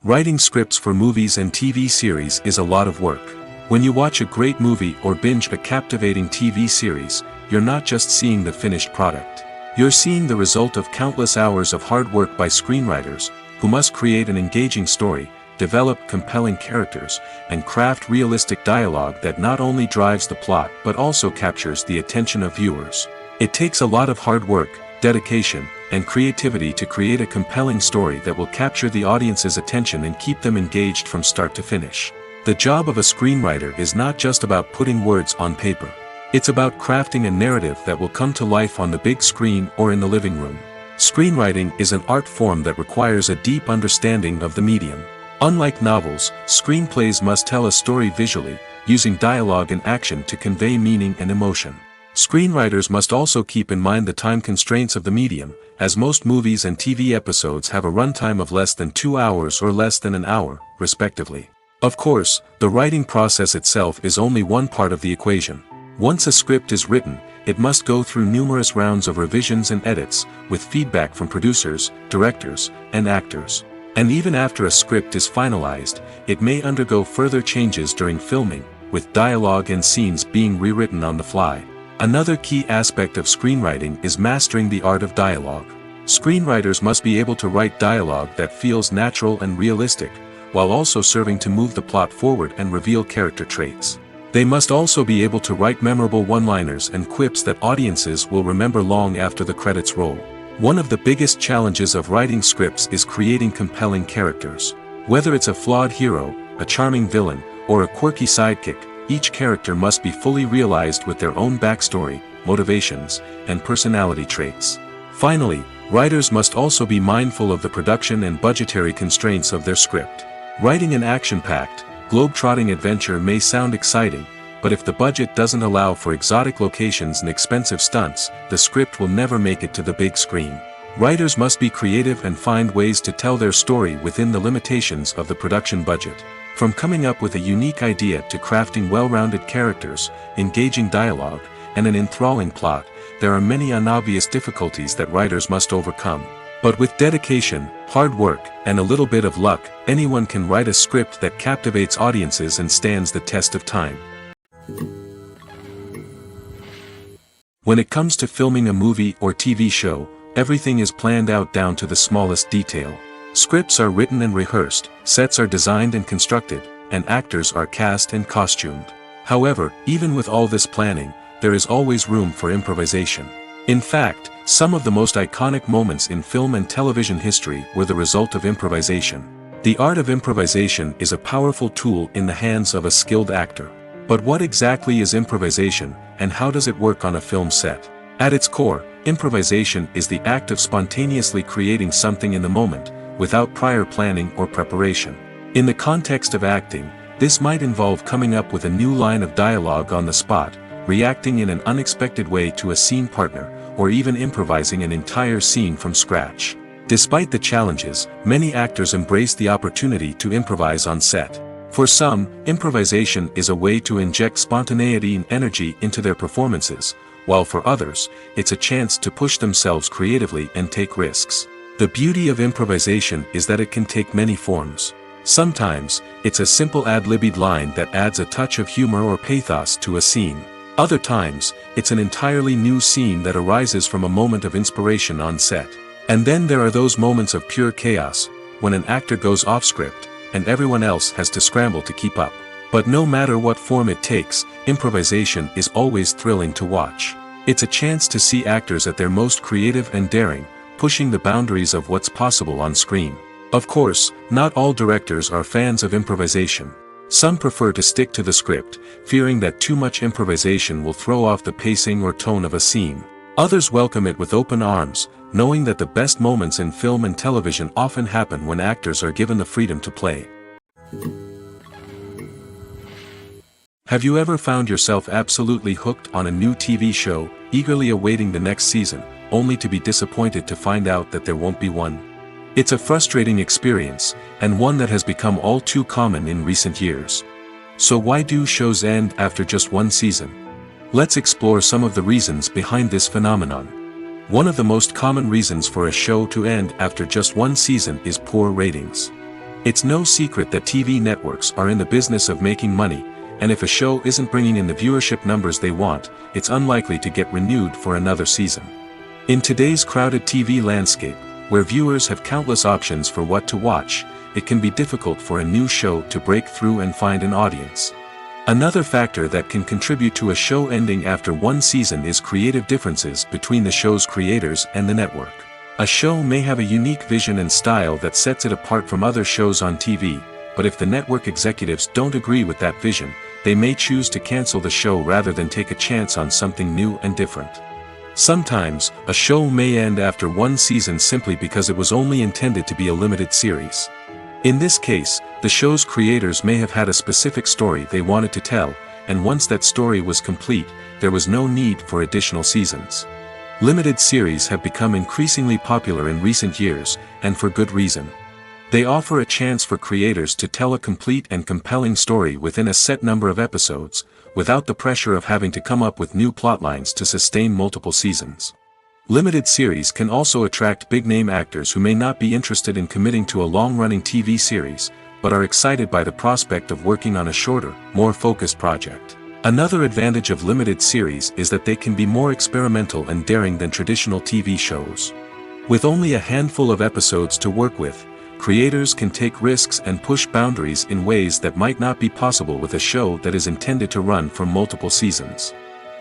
Writing scripts for movies and TV series is a lot of work. When you watch a great movie or binge a captivating TV series, you're not just seeing the finished product. You're seeing the result of countless hours of hard work by screenwriters, who must create an engaging story, develop compelling characters, and craft realistic dialogue that not only drives the plot but also captures the attention of viewers. It takes a lot of hard work, dedication, and creativity to create a compelling story that will capture the audience's attention and keep them engaged from start to finish. The job of a screenwriter is not just about putting words on paper. It's about crafting a narrative that will come to life on the big screen or in the living room. Screenwriting is an art form that requires a deep understanding of the medium. Unlike novels, screenplays must tell a story visually, using dialogue and action to convey meaning and emotion. Screenwriters must also keep in mind the time constraints of the medium, as most movies and TV episodes have a runtime of less than 2 hours or less than an hour, respectively. Of course, the writing process itself is only one part of the equation. Once a script is written, it must go through numerous rounds of revisions and edits, with feedback from producers, directors, and actors. And even after a script is finalized, it may undergo further changes during filming, with dialogue and scenes being rewritten on the fly. Another key aspect of screenwriting is mastering the art of dialogue. Screenwriters must be able to write dialogue that feels natural and realistic, while also serving to move the plot forward and reveal character traits. They must also be able to write memorable one-liners and quips that audiences will remember long after the credits roll. One of the biggest challenges of writing scripts is creating compelling characters. Whether it's a flawed hero, a charming villain, or a quirky sidekick, each character must be fully realized with their own backstory, motivations, and personality traits. Finally, writers must also be mindful of the production and budgetary constraints of their script. Writing an action-packed, globe-trotting adventure may sound exciting, but if the budget doesn't allow for exotic locations and expensive stunts, the script will never make it to the big screen. Writers must be creative and find ways to tell their story within the limitations of the production budget. From coming up with a unique idea to crafting well-rounded characters, engaging dialogue, and an enthralling plot, there are many unobvious difficulties that writers must overcome. But with dedication, hard work, and a little bit of luck, anyone can write a script that captivates audiences and stands the test of time. When it comes to filming a movie or TV show, everything is planned out down to the smallest detail. Scripts are written and rehearsed, sets are designed and constructed, and actors are cast and costumed. However, even with all this planning, there is always room for improvisation. In fact, some of the most iconic moments in film and television history were the result of improvisation. The art of improvisation is a powerful tool in the hands of a skilled actor. But what exactly is improvisation, and how does it work on a film set? At its core, improvisation is the act of spontaneously creating something in the moment, without prior planning or preparation. In the context of acting, this might involve coming up with a new line of dialogue on the spot, reacting in an unexpected way to a scene partner, or even improvising an entire scene from scratch. Despite the challenges, many actors embrace the opportunity to improvise on set. For some, improvisation is a way to inject spontaneity and energy into their performances, while for others, it's a chance to push themselves creatively and take risks. The beauty of improvisation is that it can take many forms. Sometimes, it's a simple ad-libbed line that adds a touch of humor or pathos to a scene. Other times, it's an entirely new scene that arises from a moment of inspiration on set. And then there are those moments of pure chaos, when an actor goes off script, and everyone else has to scramble to keep up. But no matter what form it takes, improvisation is always thrilling to watch. It's a chance to see actors at their most creative and daring, pushing the boundaries of what's possible on screen. Of course, not all directors are fans of improvisation. Some prefer to stick to the script, fearing that too much improvisation will throw off the pacing or tone of a scene. Others welcome it with open arms, knowing that the best moments in film and television often happen when actors are given the freedom to play. Have you ever found yourself absolutely hooked on a new TV show, eagerly awaiting the next season, only to be disappointed to find out that there won't be one? It's a frustrating experience, and one that has become all too common in recent years. So why do shows end after just one season? Let's explore some of the reasons behind this phenomenon. One of the most common reasons for a show to end after just one season is poor ratings. It's no secret that TV networks are in the business of making money, and if a show isn't bringing in the viewership numbers they want, it's unlikely to get renewed for another season. In today's crowded TV landscape, where viewers have countless options for what to watch, it can be difficult for a new show to break through and find an audience. Another factor that can contribute to a show ending after one season is creative differences between the show's creators and the network. A show may have a unique vision and style that sets it apart from other shows on TV, but if the network executives don't agree with that vision, they may choose to cancel the show rather than take a chance on something new and different. Sometimes, a show may end after one season simply because it was only intended to be a limited series. In this case, the show's creators may have had a specific story they wanted to tell, and once that story was complete, there was no need for additional seasons. Limited series have become increasingly popular in recent years, and for good reason. They offer a chance for creators to tell a complete and compelling story within a set number of episodes, without the pressure of having to come up with new plotlines to sustain multiple seasons. Limited series can also attract big-name actors who may not be interested in committing to a long-running TV series, but are excited by the prospect of working on a shorter, more focused project. Another advantage of limited series is that they can be more experimental and daring than traditional TV shows. With only a handful of episodes to work with, creators can take risks and push boundaries in ways that might not be possible with a show that is intended to run for multiple seasons.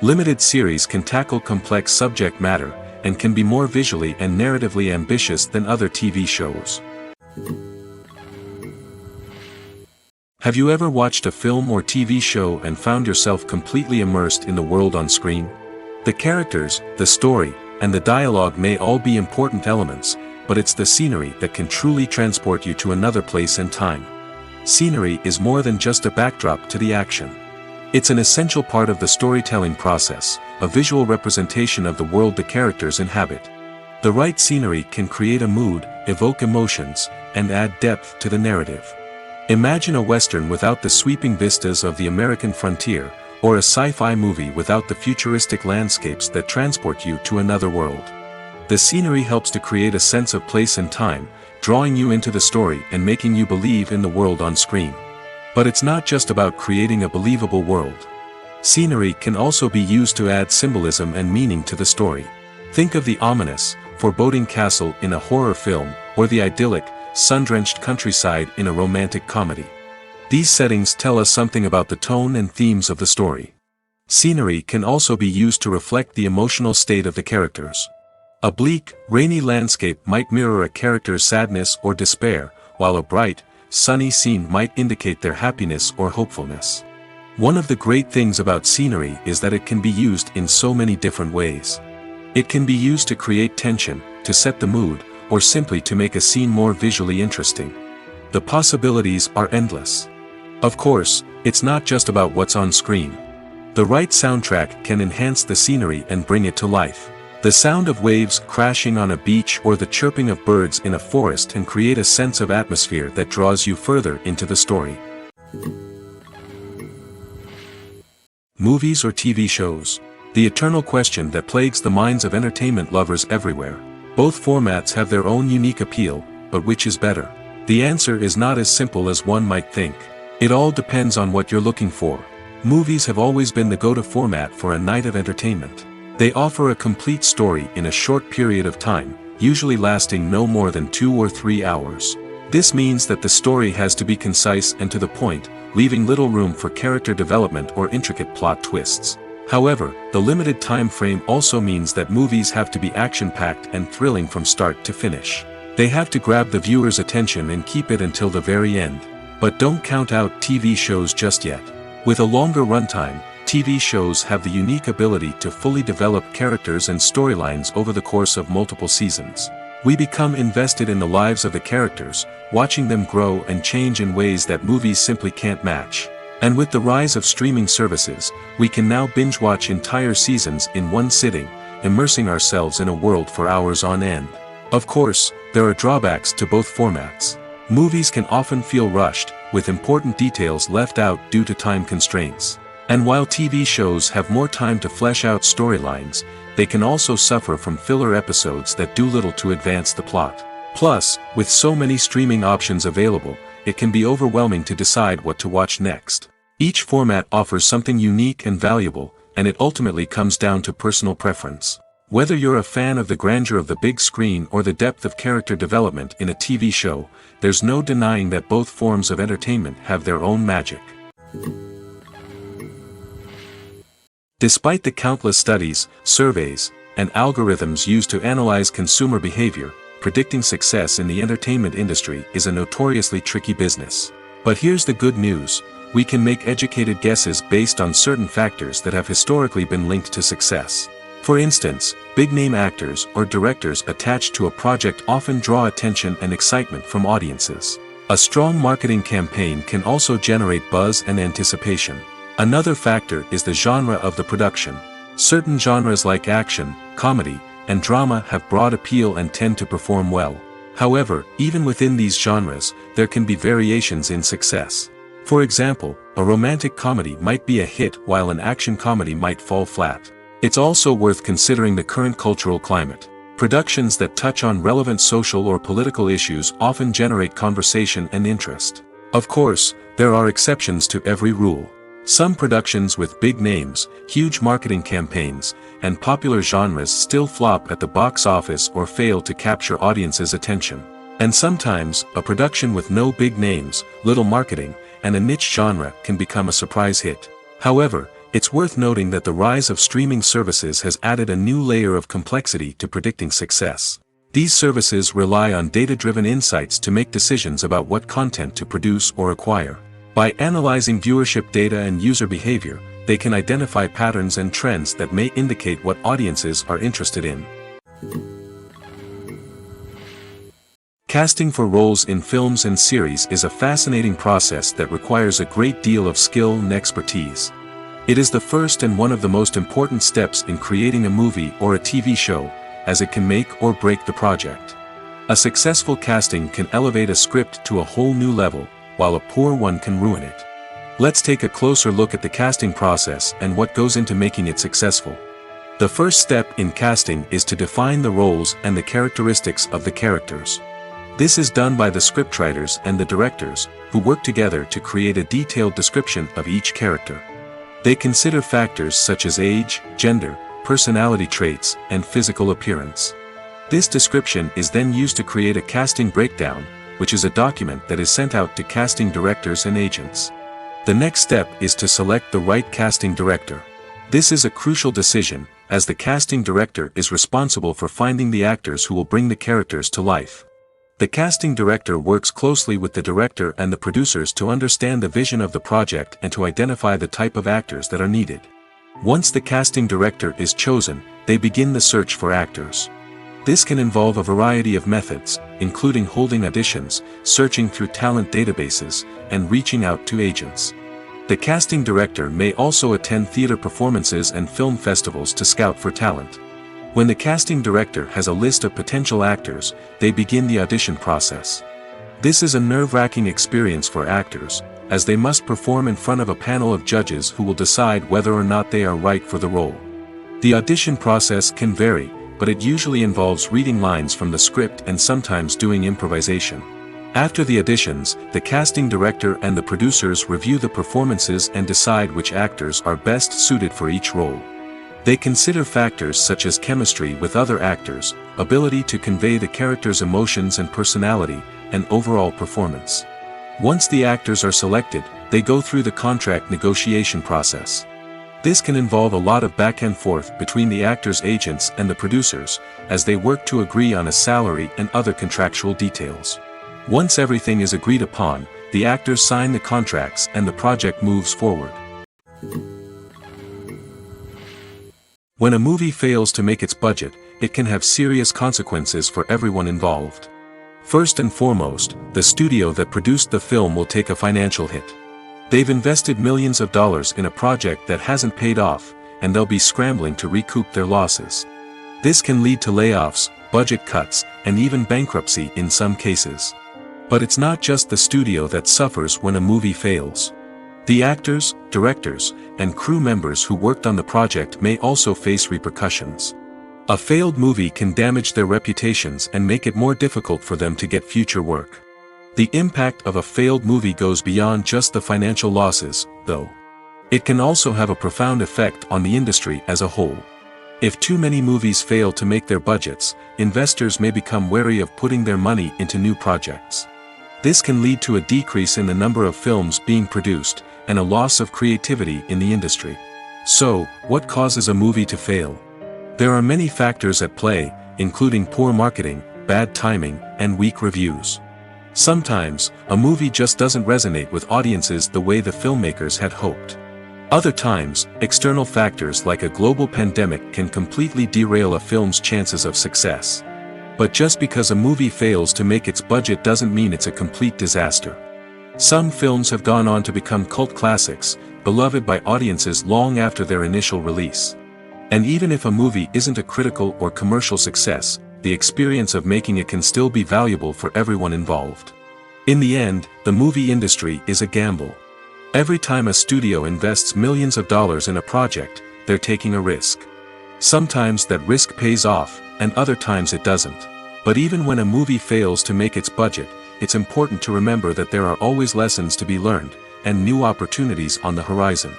Limited series can tackle complex subject matter, and can be more visually and narratively ambitious than other TV shows. Have you ever watched a film or TV show and found yourself completely immersed in the world on screen? The characters, the story, and the dialogue may all be important elements, but it's the scenery that can truly transport you to another place and time. Scenery is more than just a backdrop to the action. It's an essential part of the storytelling process, a visual representation of the world the characters inhabit. The right scenery can create a mood, evoke emotions, and add depth to the narrative. Imagine a Western without the sweeping vistas of the American frontier, or a sci-fi movie without the futuristic landscapes that transport you to another world. The scenery helps to create a sense of place and time, drawing you into the story and making you believe in the world on screen. But it's not just about creating a believable world. Scenery can also be used to add symbolism and meaning to the story. Think of the ominous, foreboding castle in a horror film, or the idyllic, sun-drenched countryside in a romantic comedy. These settings tell us something about the tone and themes of the story. Scenery can also be used to reflect the emotional state of the characters. A bleak, rainy landscape might mirror a character's sadness or despair, while a bright, sunny scene might indicate their happiness or hopefulness. One of the great things about scenery is that it can be used in so many different ways. It can be used to create tension, to set the mood, or simply to make a scene more visually interesting. The possibilities are endless. Of course, it's not just about what's on screen. The right soundtrack can enhance the scenery and bring it to life. The sound of waves crashing on a beach or the chirping of birds in a forest can create a sense of atmosphere that draws you further into the story. Movies or TV shows? The eternal question that plagues the minds of entertainment lovers everywhere. Both formats have their own unique appeal, but which is better? The answer is not as simple as one might think. It all depends on what you're looking for. Movies have always been the go-to format for a night of entertainment. They offer a complete story in a short period of time, usually lasting no more than 2 or 3 hours. This means that the story has to be concise and to the point, leaving little room for character development or intricate plot twists. However, the limited time frame also means that movies have to be action-packed and thrilling from start to finish. They have to grab the viewer's attention and keep it until the very end. But don't count out TV shows just yet. With a longer runtime, TV shows have the unique ability to fully develop characters and storylines over the course of multiple seasons. We become invested in the lives of the characters, watching them grow and change in ways that movies simply can't match. And with the rise of streaming services, we can now binge-watch entire seasons in one sitting, immersing ourselves in a world for hours on end. Of course, there are drawbacks to both formats. Movies can often feel rushed, with important details left out due to time constraints. And while TV shows have more time to flesh out storylines, they can also suffer from filler episodes that do little to advance the plot. Plus, with so many streaming options available, it can be overwhelming to decide what to watch next. Each format offers something unique and valuable, and it ultimately comes down to personal preference. Whether you're a fan of the grandeur of the big screen or the depth of character development in a TV show, there's no denying that both forms of entertainment have their own magic. Despite the countless studies, surveys, and algorithms used to analyze consumer behavior, predicting success in the entertainment industry is a notoriously tricky business. But here's the good news: we can make educated guesses based on certain factors that have historically been linked to success. For instance, big-name actors or directors attached to a project often draw attention and excitement from audiences. A strong marketing campaign can also generate buzz and anticipation. Another factor is the genre of the production. Certain genres like action, comedy, and drama have broad appeal and tend to perform well. However, even within these genres, there can be variations in success. For example, a romantic comedy might be a hit while an action comedy might fall flat. It's also worth considering the current cultural climate. Productions that touch on relevant social or political issues often generate conversation and interest. Of course, there are exceptions to every rule. Some productions with big names, huge marketing campaigns, and popular genres still flop at the box office or fail to capture audiences' attention. And sometimes, a production with no big names, little marketing, and a niche genre can become a surprise hit. However, it's worth noting that the rise of streaming services has added a new layer of complexity to predicting success. These services rely on data-driven insights to make decisions about what content to produce or acquire. By analyzing viewership data and user behavior, they can identify patterns and trends that may indicate what audiences are interested in. Casting for roles in films and series is a fascinating process that requires a great deal of skill and expertise. It is the first and one of the most important steps in creating a movie or a TV show, as it can make or break the project. A successful casting can elevate a script to a whole new level, while a poor one can ruin it. Let's take a closer look at the casting process and what goes into making it successful. The first step in casting is to define the roles and the characteristics of the characters. This is done by the scriptwriters and the directors, who work together to create a detailed description of each character. They consider factors such as age, gender, personality traits, and physical appearance. This description is then used to create a casting breakdown, which is a document that is sent out to casting directors and agents. The next step is to select the right casting director. This is a crucial decision, as the casting director is responsible for finding the actors who will bring the characters to life. The casting director works closely with the director and the producers to understand the vision of the project and to identify the type of actors that are needed. Once the casting director is chosen, they begin the search for actors. This can involve a variety of methods, including holding auditions, searching through talent databases, and reaching out to agents. The casting director may also attend theater performances and film festivals to scout for talent. When the casting director has a list of potential actors, they begin the audition process. This is a nerve-wracking experience for actors, as they must perform in front of a panel of judges who will decide whether or not they are right for the role. The audition process can vary, but it usually involves reading lines from the script and sometimes doing improvisation. After the auditions, the casting director and the producers review the performances and decide which actors are best suited for each role. They consider factors such as chemistry with other actors, ability to convey the character's emotions and personality, and overall performance. Once the actors are selected, they go through the contract negotiation process. This can involve a lot of back and forth between the actors' agents and the producers, as they work to agree on a salary and other contractual details. Once everything is agreed upon, the actors sign the contracts and the project moves forward. When a movie fails to make its budget, it can have serious consequences for everyone involved. First and foremost, the studio that produced the film will take a financial hit. They've invested millions of dollars in a project that hasn't paid off, and they'll be scrambling to recoup their losses. This can lead to layoffs, budget cuts, and even bankruptcy in some cases. But it's not just the studio that suffers when a movie fails. The actors, directors, and crew members who worked on the project may also face repercussions. A failed movie can damage their reputations and make it more difficult for them to get future work. The impact of a failed movie goes beyond just the financial losses, though. It can also have a profound effect on the industry as a whole. If too many movies fail to make their budgets, investors may become wary of putting their money into new projects. This can lead to a decrease in the number of films being produced, and a loss of creativity in the industry. So, what causes a movie to fail? There are many factors at play, including poor marketing, bad timing, and weak reviews. Sometimes, a movie just doesn't resonate with audiences the way the filmmakers had hoped. Other times, external factors like a global pandemic can completely derail a film's chances of success. But just because a movie fails to make its budget doesn't mean it's a complete disaster. Some films have gone on to become cult classics, beloved by audiences long after their initial release. And even if a movie isn't a critical or commercial success, the experience of making it can still be valuable for everyone involved. In the end, the movie industry is a gamble. Every time a studio invests millions of dollars in a project, they're taking a risk. Sometimes that risk pays off, and other times it doesn't. But even when a movie fails to make its budget, it's important to remember that there are always lessons to be learned, and new opportunities on the horizon.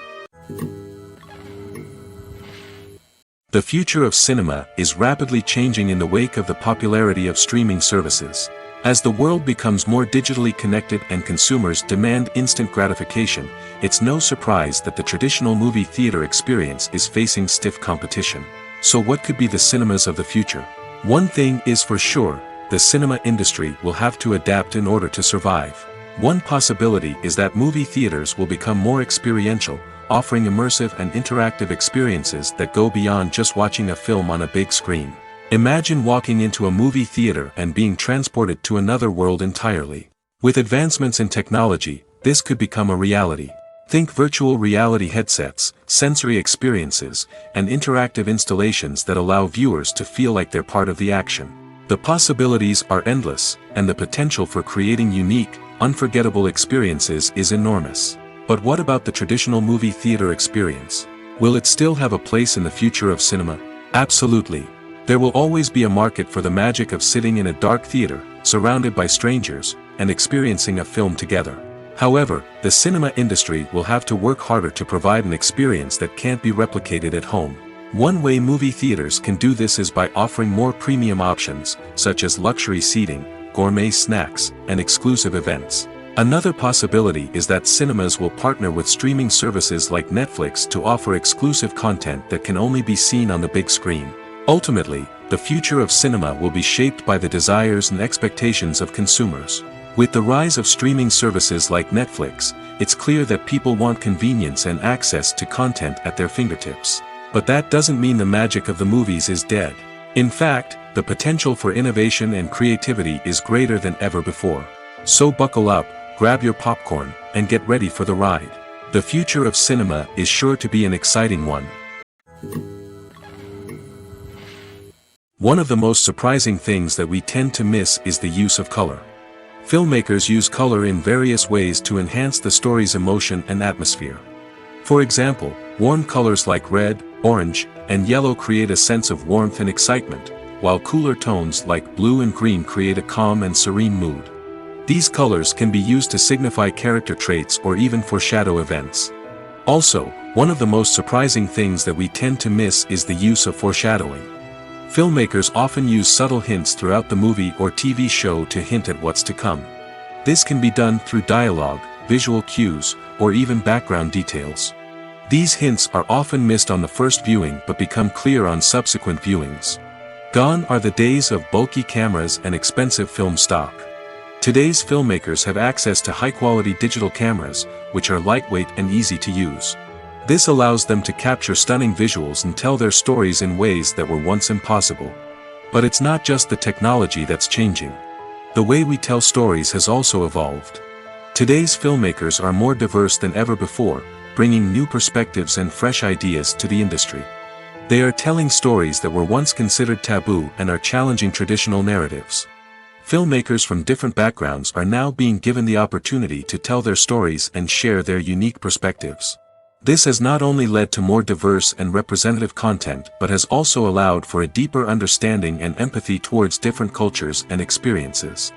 The future of cinema is rapidly changing in the wake of the popularity of streaming services. As the world becomes more digitally connected and consumers demand instant gratification, it's no surprise that the traditional movie theater experience is facing stiff competition. So what could be the cinemas of the future? One thing is for sure, the cinema industry will have to adapt in order to survive. One possibility is that movie theaters will become more experiential, offering immersive and interactive experiences that go beyond just watching a film on a big screen. Imagine walking into a movie theater and being transported to another world entirely. With advancements in technology, this could become a reality. Think virtual reality headsets, sensory experiences, and interactive installations that allow viewers to feel like they're part of the action. The possibilities are endless, and the potential for creating unique, unforgettable experiences is enormous. But what about the traditional movie theater experience? Will it still have a place in the future of cinema? Absolutely. There will always be a market for the magic of sitting in a dark theater, surrounded by strangers, and experiencing a film together. However, the cinema industry will have to work harder to provide an experience that can't be replicated at home. One way movie theaters can do this is by offering more premium options, such as luxury seating, gourmet snacks, and exclusive events. Another possibility is that cinemas will partner with streaming services like Netflix to offer exclusive content that can only be seen on the big screen. Ultimately, the future of cinema will be shaped by the desires and expectations of consumers. With the rise of streaming services like Netflix, it's clear that people want convenience and access to content at their fingertips. But that doesn't mean the magic of the movies is dead. In fact, the potential for innovation and creativity is greater than ever before. So buckle up, grab your popcorn, and get ready for the ride. The future of cinema is sure to be an exciting one. One of the most surprising things that we tend to miss is the use of color. Filmmakers use color in various ways to enhance the story's emotion and atmosphere. For example, warm colors like red, orange, and yellow create a sense of warmth and excitement, while cooler tones like blue and green create a calm and serene mood. These colors can be used to signify character traits or even foreshadow events. Also, one of the most surprising things that we tend to miss is the use of foreshadowing. Filmmakers often use subtle hints throughout the movie or TV show to hint at what's to come. This can be done through dialogue, visual cues, or even background details. These hints are often missed on the first viewing but become clear on subsequent viewings. Gone are the days of bulky cameras and expensive film stock. Today's filmmakers have access to high-quality digital cameras, which are lightweight and easy to use. This allows them to capture stunning visuals and tell their stories in ways that were once impossible. But it's not just the technology that's changing. The way we tell stories has also evolved. Today's filmmakers are more diverse than ever before, bringing new perspectives and fresh ideas to the industry. They are telling stories that were once considered taboo and are challenging traditional narratives. Filmmakers from different backgrounds are now being given the opportunity to tell their stories and share their unique perspectives. This has not only led to more diverse and representative content but has also allowed for a deeper understanding and empathy towards different cultures and experiences.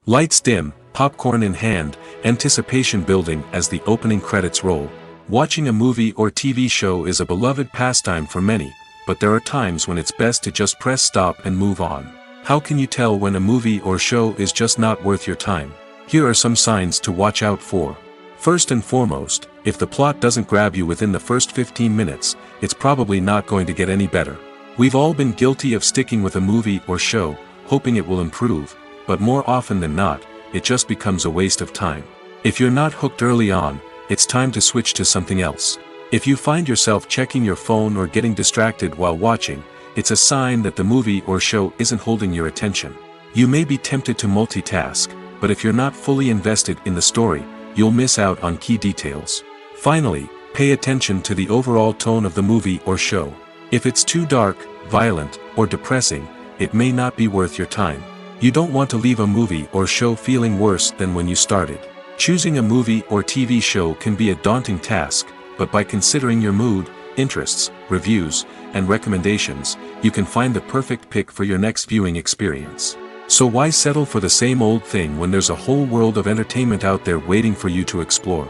Lights dim, popcorn in hand, anticipation building as the opening credits roll. Watching a movie or TV show is a beloved pastime for many, but there are times when it's best to just press stop and move on. How can you tell when a movie or show is just not worth your time? Here are some signs to watch out for. First and foremost, if the plot doesn't grab you within the first 15 minutes, it's probably not going to get any better. We've all been guilty of sticking with a movie or show, hoping it will improve, but more often than not, it just becomes a waste of time. If you're not hooked early on, it's time to switch to something else. If you find yourself checking your phone or getting distracted while watching, it's a sign that the movie or show isn't holding your attention. You may be tempted to multitask, but if you're not fully invested in the story, you'll miss out on key details. Finally, pay attention to the overall tone of the movie or show. If it's too dark, violent, or depressing, it may not be worth your time. You don't want to leave a movie or show feeling worse than when you started. Choosing a movie or TV show can be a daunting task, but by considering your mood, interests, reviews, and recommendations, you can find the perfect pick for your next viewing experience. So why settle for the same old thing when there's a whole world of entertainment out there waiting for you to explore?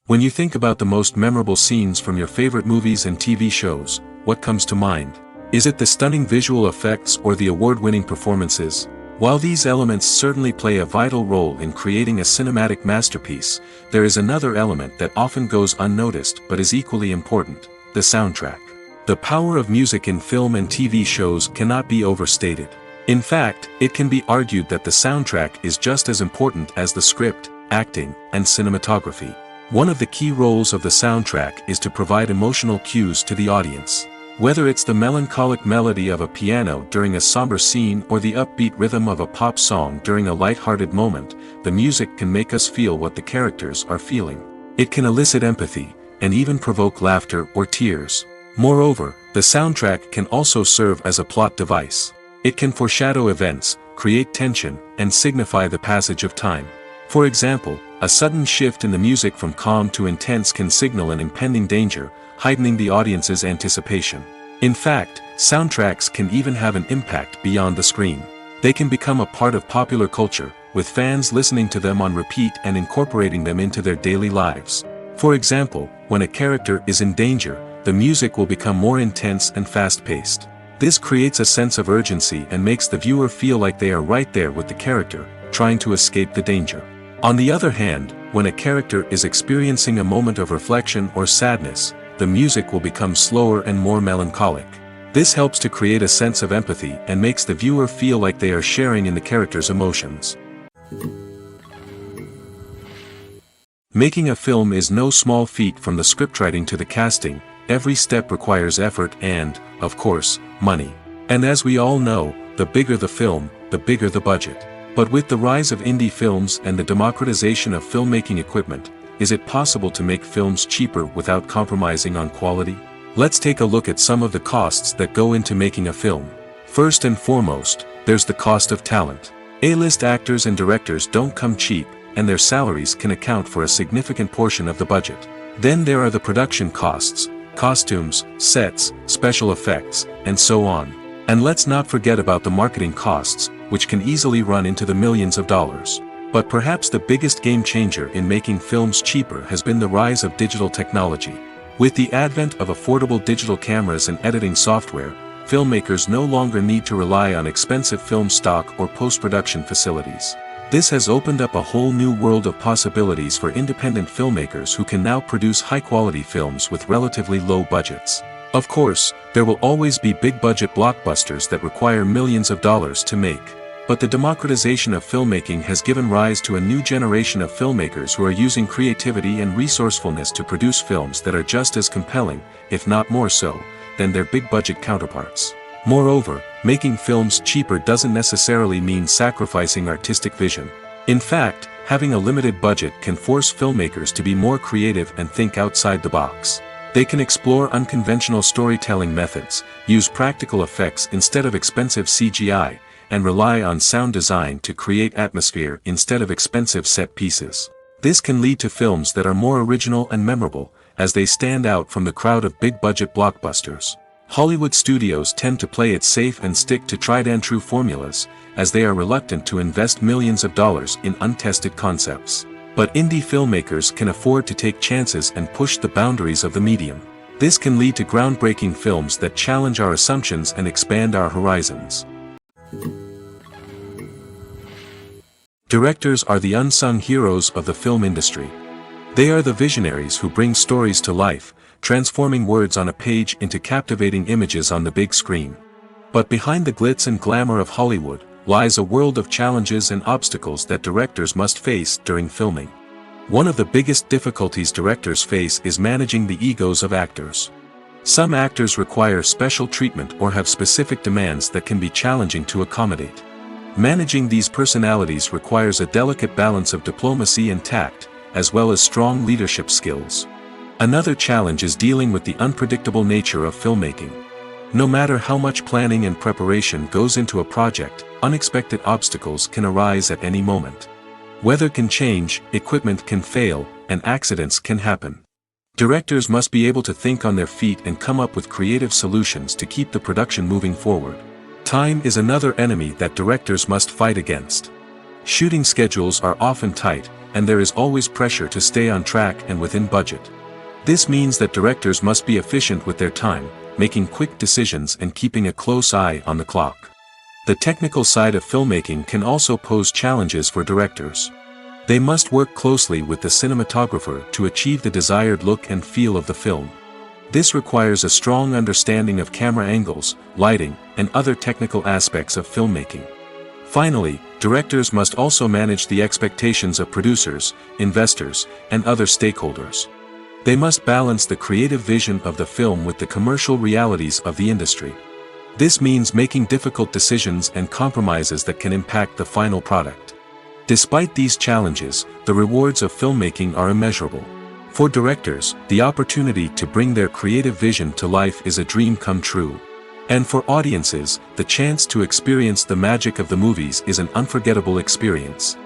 When you think about the most memorable scenes from your favorite movies and TV shows, what comes to mind? Is it the stunning visual effects or the award-winning performances? While these elements certainly play a vital role in creating a cinematic masterpiece, there is another element that often goes unnoticed but is equally important: the soundtrack. The power of music in film and TV shows cannot be overstated. In fact, it can be argued that the soundtrack is just as important as the script, acting, and cinematography. One of the key roles of the soundtrack is to provide emotional cues to the audience. Whether it's the melancholic melody of a piano during a somber scene or the upbeat rhythm of a pop song during a light-hearted moment, the music can make us feel what the characters are feeling. It can elicit empathy, and even provoke laughter or tears. Moreover, the soundtrack can also serve as a plot device. It can foreshadow events, create tension, and signify the passage of time. For example, a sudden shift in the music from calm to intense can signal an impending danger, heightening the audience's anticipation. In fact, soundtracks can even have an impact beyond the screen. They can become a part of popular culture, with fans listening to them on repeat and incorporating them into their daily lives. For example, when a character is in danger, the music will become more intense and fast-paced. This creates a sense of urgency and makes the viewer feel like they are right there with the character, trying to escape the danger. On the other hand, when a character is experiencing a moment of reflection or sadness, the music will become slower and more melancholic. This helps to create a sense of empathy and makes the viewer feel like they are sharing in the character's emotions. Making a film is no small feat. From the scriptwriting to the casting, every step requires effort and, of course, money. And as we all know, the bigger the film, the bigger the budget. But with the rise of indie films and the democratization of filmmaking equipment, is it possible to make films cheaper without compromising on quality? Let's take a look at some of the costs that go into making a film. First and foremost, there's the cost of talent. A-list actors and directors don't come cheap, and their salaries can account for a significant portion of the budget. Then there are the production costs, costumes, sets, special effects, and so on. And let's not forget about the marketing costs, which can easily run into the millions of dollars. But perhaps the biggest game changer in making films cheaper has been the rise of digital technology. With the advent of affordable digital cameras and editing software, filmmakers no longer need to rely on expensive film stock or post-production facilities. This has opened up a whole new world of possibilities for independent filmmakers who can now produce high-quality films with relatively low budgets. Of course, there will always be big-budget blockbusters that require millions of dollars to make. But the democratization of filmmaking has given rise to a new generation of filmmakers who are using creativity and resourcefulness to produce films that are just as compelling, if not more so, than their big-budget counterparts. Moreover, making films cheaper doesn't necessarily mean sacrificing artistic vision. In fact, having a limited budget can force filmmakers to be more creative and think outside the box. They can explore unconventional storytelling methods, use practical effects instead of expensive CGI, and rely on sound design to create atmosphere instead of expensive set pieces. This can lead to films that are more original and memorable, as they stand out from the crowd of big-budget blockbusters. Hollywood studios tend to play it safe and stick to tried-and-true formulas, as they are reluctant to invest millions of dollars in untested concepts. But indie filmmakers can afford to take chances and push the boundaries of the medium. This can lead to groundbreaking films that challenge our assumptions and expand our horizons. Directors are the unsung heroes of the film industry. They are the visionaries who bring stories to life, transforming words on a page into captivating images on the big screen. But behind the glitz and glamour of Hollywood lies a world of challenges and obstacles that directors must face during filming. One of the biggest difficulties directors face is managing the egos of actors. Some actors require special treatment or have specific demands that can be challenging to accommodate. Managing these personalities requires a delicate balance of diplomacy and tact, as well as strong leadership skills. Another challenge is dealing with the unpredictable nature of filmmaking. No matter how much planning and preparation goes into a project, unexpected obstacles can arise at any moment. Weather can change, equipment can fail, and accidents can happen. Directors must be able to think on their feet and come up with creative solutions to keep the production moving forward. Time is another enemy that directors must fight against. Shooting schedules are often tight, and there is always pressure to stay on track and within budget. This means that directors must be efficient with their time, making quick decisions and keeping a close eye on the clock. The technical side of filmmaking can also pose challenges for directors. They must work closely with the cinematographer to achieve the desired look and feel of the film. This requires a strong understanding of camera angles, lighting, and other technical aspects of filmmaking. Finally, directors must also manage the expectations of producers, investors, and other stakeholders. They must balance the creative vision of the film with the commercial realities of the industry. This means making difficult decisions and compromises that can impact the final product. Despite these challenges, the rewards of filmmaking are immeasurable. For directors, the opportunity to bring their creative vision to life is a dream come true. And for audiences, the chance to experience the magic of the movies is an unforgettable experience.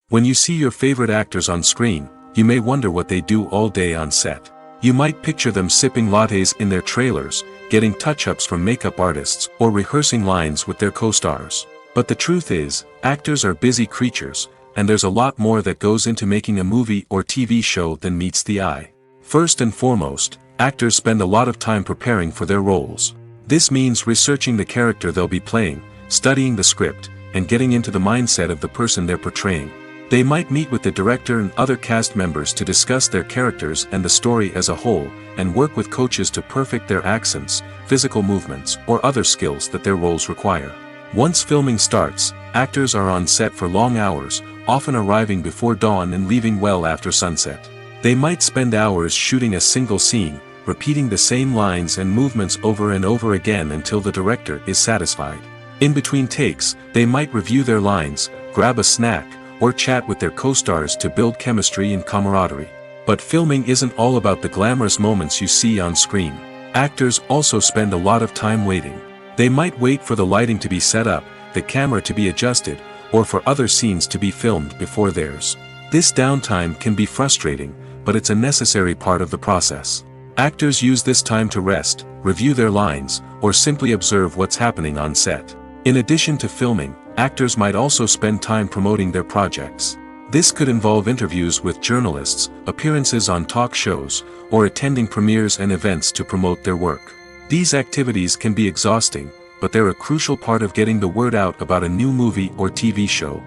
When you see your favorite actors on screen, you may wonder what they do all day on set. You might picture them sipping lattes in their trailers, getting touch-ups from makeup artists, or rehearsing lines with their co-stars. But the truth is, actors are busy creatures, and there's a lot more that goes into making a movie or TV show than meets the eye. First and foremost, actors spend a lot of time preparing for their roles. This means researching the character they'll be playing, studying the script, and getting into the mindset of the person they're portraying. They might meet with the director and other cast members to discuss their characters and the story as a whole, and work with coaches to perfect their accents, physical movements, or other skills that their roles require. Once filming starts, actors are on set for long hours, often arriving before dawn and leaving well after sunset. They might spend hours shooting a single scene, repeating the same lines and movements over and over again until the director is satisfied. In between takes, they might review their lines, grab a snack, or chat with their co-stars to build chemistry and camaraderie. But filming isn't all about the glamorous moments you see on screen. Actors also spend a lot of time waiting. They might wait for the lighting to be set up, the camera to be adjusted, or for other scenes to be filmed before theirs. This downtime can be frustrating, but it's a necessary part of the process. Actors use this time to rest, review their lines, or simply observe what's happening on set. In addition to filming, actors might also spend time promoting their projects. This could involve interviews with journalists, appearances on talk shows, or attending premieres and events to promote their work. These activities can be exhausting, but they're a crucial part of getting the word out about a new movie or TV show.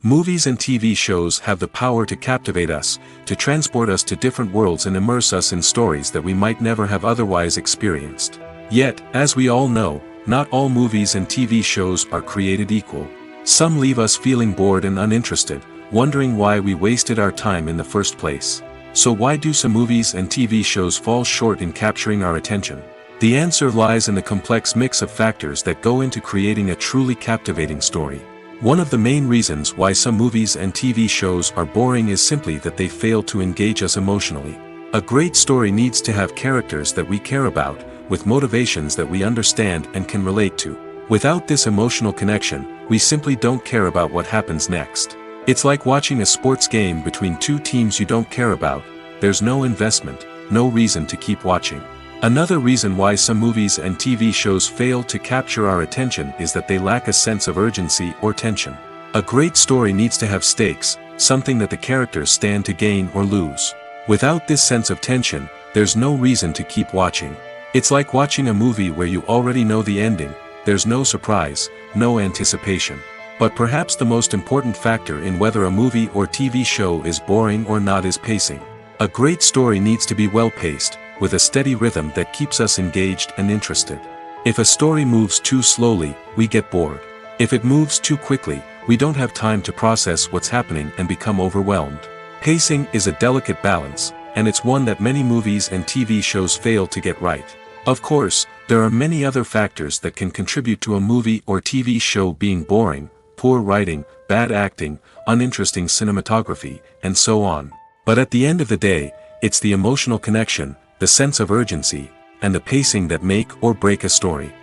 Movies and TV shows have the power to captivate us, to transport us to different worlds and immerse us in stories that we might never have otherwise experienced. Yet, as we all know, not all movies and TV shows are created equal. Some leave us feeling bored and uninterested, wondering why we wasted our time in the first place. So why do some movies and TV shows fall short in capturing our attention? The answer lies in the complex mix of factors that go into creating a truly captivating story. One of the main reasons why some movies and TV shows are boring is simply that they fail to engage us emotionally. A great story needs to have characters that we care about, with motivations that we understand and can relate to. Without this emotional connection, we simply don't care about what happens next. It's like watching a sports game between two teams you don't care about. There's no investment, no reason to keep watching. Another reason why some movies and TV shows fail to capture our attention is that they lack a sense of urgency or tension. A great story needs to have stakes, something that the characters stand to gain or lose. Without this sense of tension, there's no reason to keep watching. It's like watching a movie where you already know the ending, there's no surprise, no anticipation. But perhaps the most important factor in whether a movie or TV show is boring or not is pacing. A great story needs to be well-paced, with a steady rhythm that keeps us engaged and interested. If a story moves too slowly, we get bored. If it moves too quickly, we don't have time to process what's happening and become overwhelmed. Pacing is a delicate balance, and it's one that many movies and TV shows fail to get right. Of course, there are many other factors that can contribute to a movie or TV show being boring: poor writing, bad acting, uninteresting cinematography, and so on. But at the end of the day, it's the emotional connection, the sense of urgency, and the pacing that make or break a story.